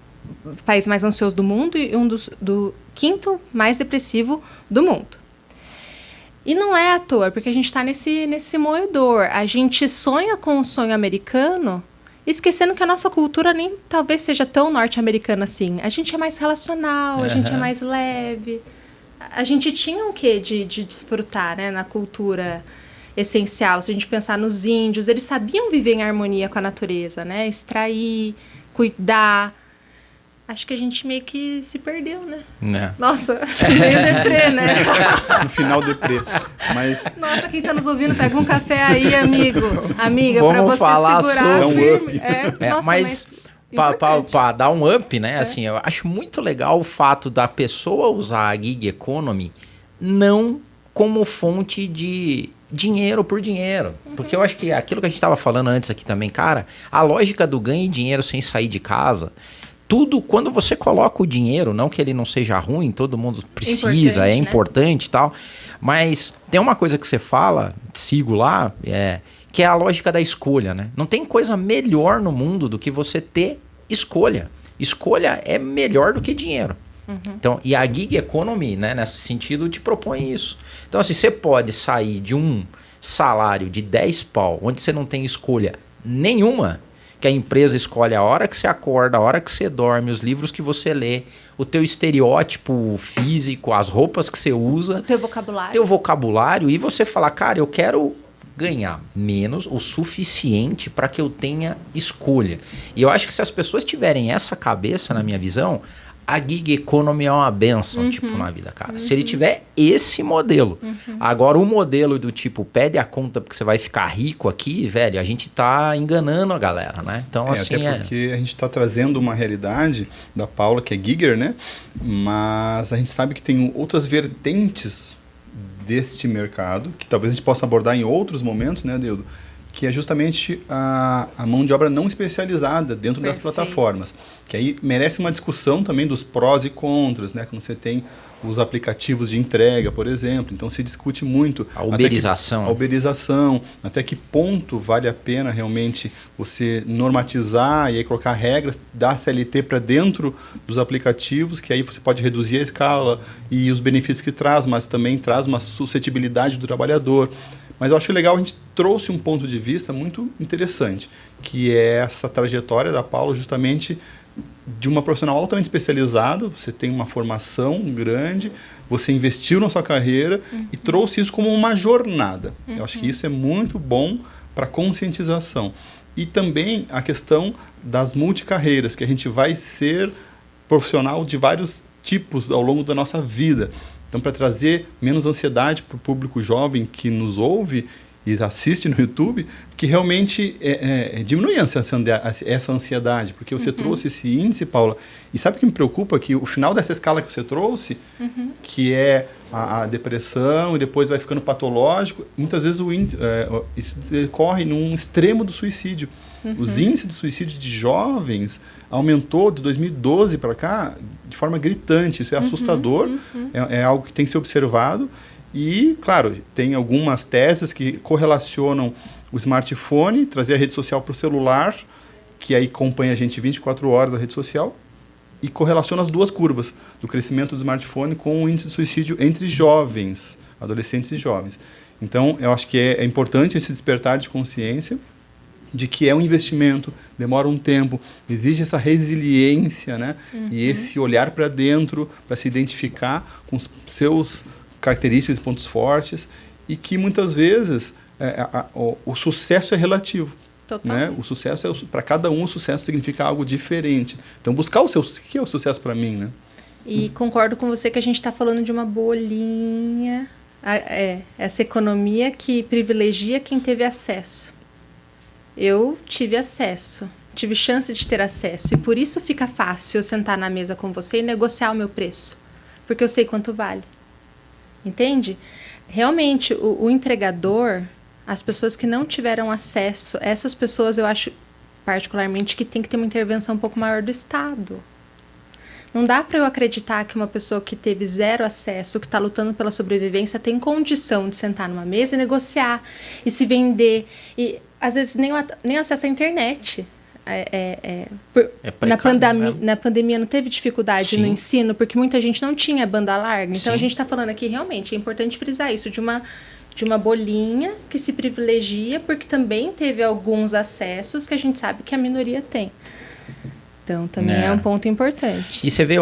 país mais ansioso do mundo e do 5º mais depressivo do mundo. E não é à toa, porque a gente está nesse moedor. A gente sonha com o sonho americano esquecendo que a nossa cultura nem talvez seja tão norte-americana assim. A gente é mais relacional, a gente é mais leve. A gente tinha um quê de desfrutar, né, na cultura essencial. Se a gente pensar nos índios, eles sabiam viver em harmonia com a natureza, né? Extrair, cuidar. Acho que a gente meio que se perdeu, né? Nossa, meio deprê, né? No final deprê. Mas... Nossa, quem tá nos ouvindo, pega um café aí, amigo. Amiga, pra você falar segurar firme. Nossa, mas para dar um up, né? Assim, eu acho muito legal o fato da pessoa usar a gig economy não como fonte de dinheiro por dinheiro. Porque eu acho que aquilo que a gente estava falando antes aqui também, cara, a lógica do ganho de dinheiro sem sair de casa... Tudo, quando você coloca o dinheiro, não que ele não seja ruim, todo mundo precisa, é importante e tal, mas tem uma coisa que você fala, sigo lá, que é a lógica da escolha, né? Não tem coisa melhor no mundo do que você ter escolha. Escolha é melhor do que dinheiro. Então, e a gig economy, né, nesse sentido, te propõe isso. Então, assim, você pode sair de um salário de 10 pau, onde você não tem escolha nenhuma, que a empresa escolhe a hora que você acorda, a hora que você dorme, os livros que você lê, o teu estereótipo físico, as roupas que você usa. O teu vocabulário. Teu vocabulário. E você falar, cara, eu quero ganhar menos o suficiente para que eu tenha escolha. E eu acho que se as pessoas tiverem essa cabeça, na minha visão, a gig economy é uma benção, tipo, na vida, cara. Se ele tiver esse modelo. Agora, o modelo do tipo, pede a conta porque você vai ficar rico aqui, velho, a gente tá enganando a galera, né? Então, assim... Até porque a gente tá trazendo uma realidade da Paula, que é gigger, né? Mas a gente sabe que tem outras vertentes deste mercado, que talvez a gente possa abordar em outros momentos, né, Adeudo? Que é justamente a mão de obra não especializada dentro das plataformas. Que aí merece uma discussão também dos prós e contras, né? Quando você tem os aplicativos de entrega, por exemplo. Então se discute muito a uberização. A uberização, até que ponto vale a pena realmente você normatizar e aí colocar regras da CLT para dentro dos aplicativos, que aí você pode reduzir a escala e os benefícios que traz, mas também traz uma suscetibilidade do trabalhador. Mas eu acho legal, a gente trouxe um ponto de vista muito interessante, que é essa trajetória da Paula justamente de uma profissional altamente especializada, você tem uma formação grande, você investiu na sua carreira e trouxe isso como uma jornada. Eu acho que isso é muito bom para conscientização. E também a questão das multicarreiras, que a gente vai ser profissional de vários tipos ao longo da nossa vida. Então, para trazer menos ansiedade para o público jovem que nos ouve e assiste no YouTube, que realmente diminui essa ansiedade, porque você trouxe esse índice, Paula, e sabe o que me preocupa? Que o final dessa escala que você trouxe, que é a depressão e depois vai ficando patológico, muitas vezes isso decorre num extremo do suicídio. Os índices de suicídio de jovens aumentou de 2012 para cá de forma gritante. Isso é assustador, é algo que tem que ser observado. E, claro, tem algumas teses que correlacionam o smartphone, trazer a rede social para o celular, que aí acompanha a gente 24 horas da rede social, e correlaciona as duas curvas, do crescimento do smartphone com o índice de suicídio entre jovens, adolescentes e jovens. Então, eu acho que é importante esse despertar de consciência de que é um investimento, demora um tempo, exige essa resiliência, né? E esse olhar para dentro, para se identificar com os seus características e pontos fortes, e que muitas vezes o sucesso é relativo. Né? O sucesso para cada um, o sucesso significa algo diferente. Então, buscar o que é o sucesso para mim, né? E concordo com você que a gente está falando de uma bolinha, essa economia que privilegia quem teve acesso. Eu tive acesso, tive chance de ter acesso, e por isso fica fácil eu sentar na mesa com você e negociar o meu preço, porque eu sei quanto vale. Entende? Realmente, o entregador, as pessoas que não tiveram acesso, essas pessoas eu acho particularmente que tem que ter uma intervenção um pouco maior do Estado. Não dá para eu acreditar que uma pessoa que teve zero acesso, que está lutando pela sobrevivência, tem condição de sentar numa mesa e negociar e se vender. E às vezes nem acesso à internet. Na pandemia não teve dificuldade no ensino, porque muita gente não tinha banda larga. Então, a gente está falando aqui, realmente, é importante frisar isso, de de uma bolinha que se privilegia porque também teve alguns acessos que a gente sabe que a minoria tem. Então, também é um ponto importante. E você vê,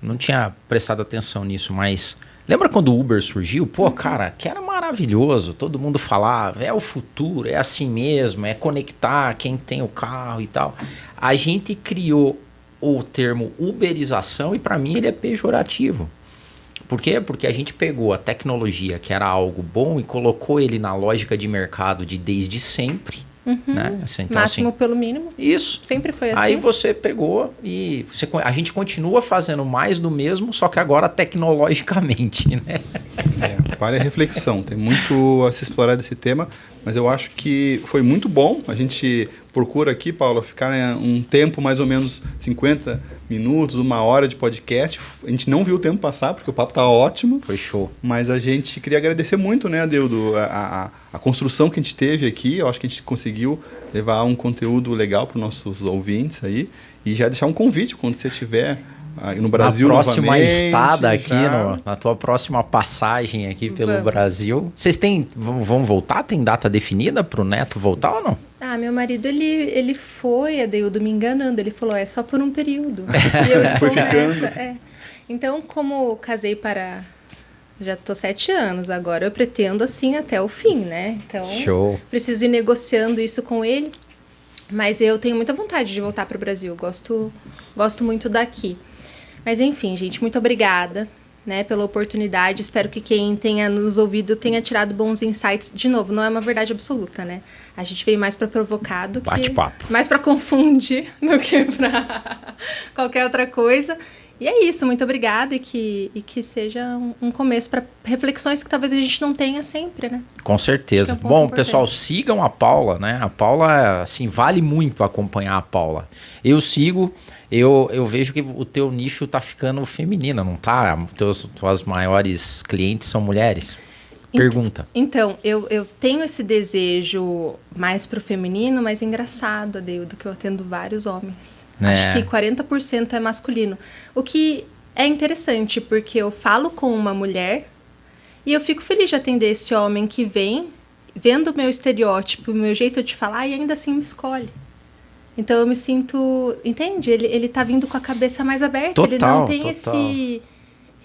não tinha prestado atenção nisso, mas lembra quando o Uber surgiu? Pô, cara, que era maravilhoso. Todo mundo falava, é o futuro, é assim mesmo, é conectar quem tem o carro e tal. A gente criou o termo uberização e para mim ele é pejorativo. Por quê? Porque a gente pegou a tecnologia, que era algo bom, e colocou ele na lógica de mercado de desde sempre. Né? Então, máximo pelo mínimo. Isso. Sempre foi assim. Aí você pegou e a gente continua fazendo mais do mesmo, só que agora tecnologicamente, né? Vale a reflexão. Tem muito a se explorar desse tema, mas eu acho que foi muito bom. A gente procura aqui, Paula, ficar um tempo mais ou menos 50 minutos, 1 hora de podcast. A gente não viu o tempo passar, porque o papo tá ótimo. Foi show. Mas a gente queria agradecer muito, né, Adeudo, a construção que a gente teve aqui. Eu acho que a gente conseguiu levar um conteúdo legal para os nossos ouvintes aí. E já deixar um convite quando você estiver no Brasil novamente. Na próxima estada aqui, na tua próxima passagem aqui pelo Brasil. Vocês vão voltar? Tem data definida para o neto voltar ou não? Meu marido, ele foi, Adeudo, me enganando. Ele falou, é só por um período. E eu estou nessa. Então, como casei já tô 7 anos agora, eu pretendo assim até o fim, né? Então, show. Preciso ir negociando isso com ele. Mas eu tenho muita vontade de voltar para o Brasil. Gosto muito daqui. Mas enfim, gente, muito obrigada, né, pela oportunidade. Espero que quem tenha nos ouvido tenha tirado bons insights. De novo, não é uma verdade absoluta, né? A gente veio mais para provocar do que... Bate-papo. Mais para confundir do que para qualquer outra coisa. E é isso, muito obrigada e que seja um começo para reflexões que talvez a gente não tenha sempre, né? Com certeza. Bom, pessoal, sigam a Paula, né? A Paula, assim, vale muito acompanhar a Paula. Eu sigo, eu vejo que o teu nicho tá ficando feminino, não tá? Tuas maiores clientes são mulheres. Pergunta. Então, eu tenho esse desejo mais pro feminino, mas engraçado, Adeudo, que eu atendo vários homens. Acho que 40% é masculino. O que é interessante, porque eu falo com uma mulher e eu fico feliz de atender esse homem que vem, vendo o meu estereótipo, o meu jeito de falar e ainda assim me escolhe. Então eu me sinto... Entende? Ele tá vindo com a cabeça mais aberta. Ele não tem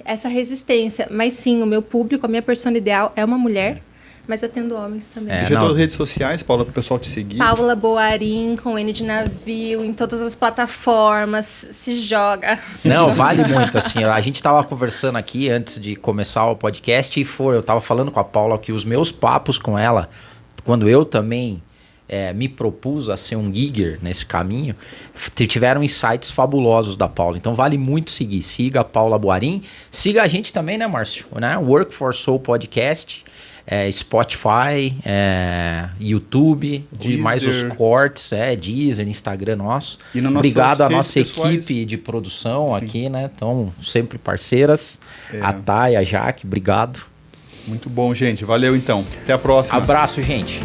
essa resistência. Mas sim, o meu público, a minha persona ideal é uma mulher, mas atendo homens também. Deixa todas as redes sociais, Paula, para o pessoal te seguir. Paula Boarim, com N de navio, em todas as plataformas, se joga. Vale muito, assim, a gente tava conversando aqui antes de começar o podcast eu tava falando com a Paula que os meus papos com ela, quando eu também me propus a ser um gigger nesse caminho, tiveram insights fabulosos da Paula. Então vale muito seguir. Siga a Paula Boarim. Siga a gente também, né, Márcio? Né? Work for Soul Podcast, Spotify, YouTube, mais os cortes, Deezer, Instagram nosso. Obrigado à nossa equipe de produção aqui, né? Então, sempre parceiras. A Thay, a Jaque, obrigado. Muito bom, gente. Valeu, então. Até a próxima. Abraço, gente.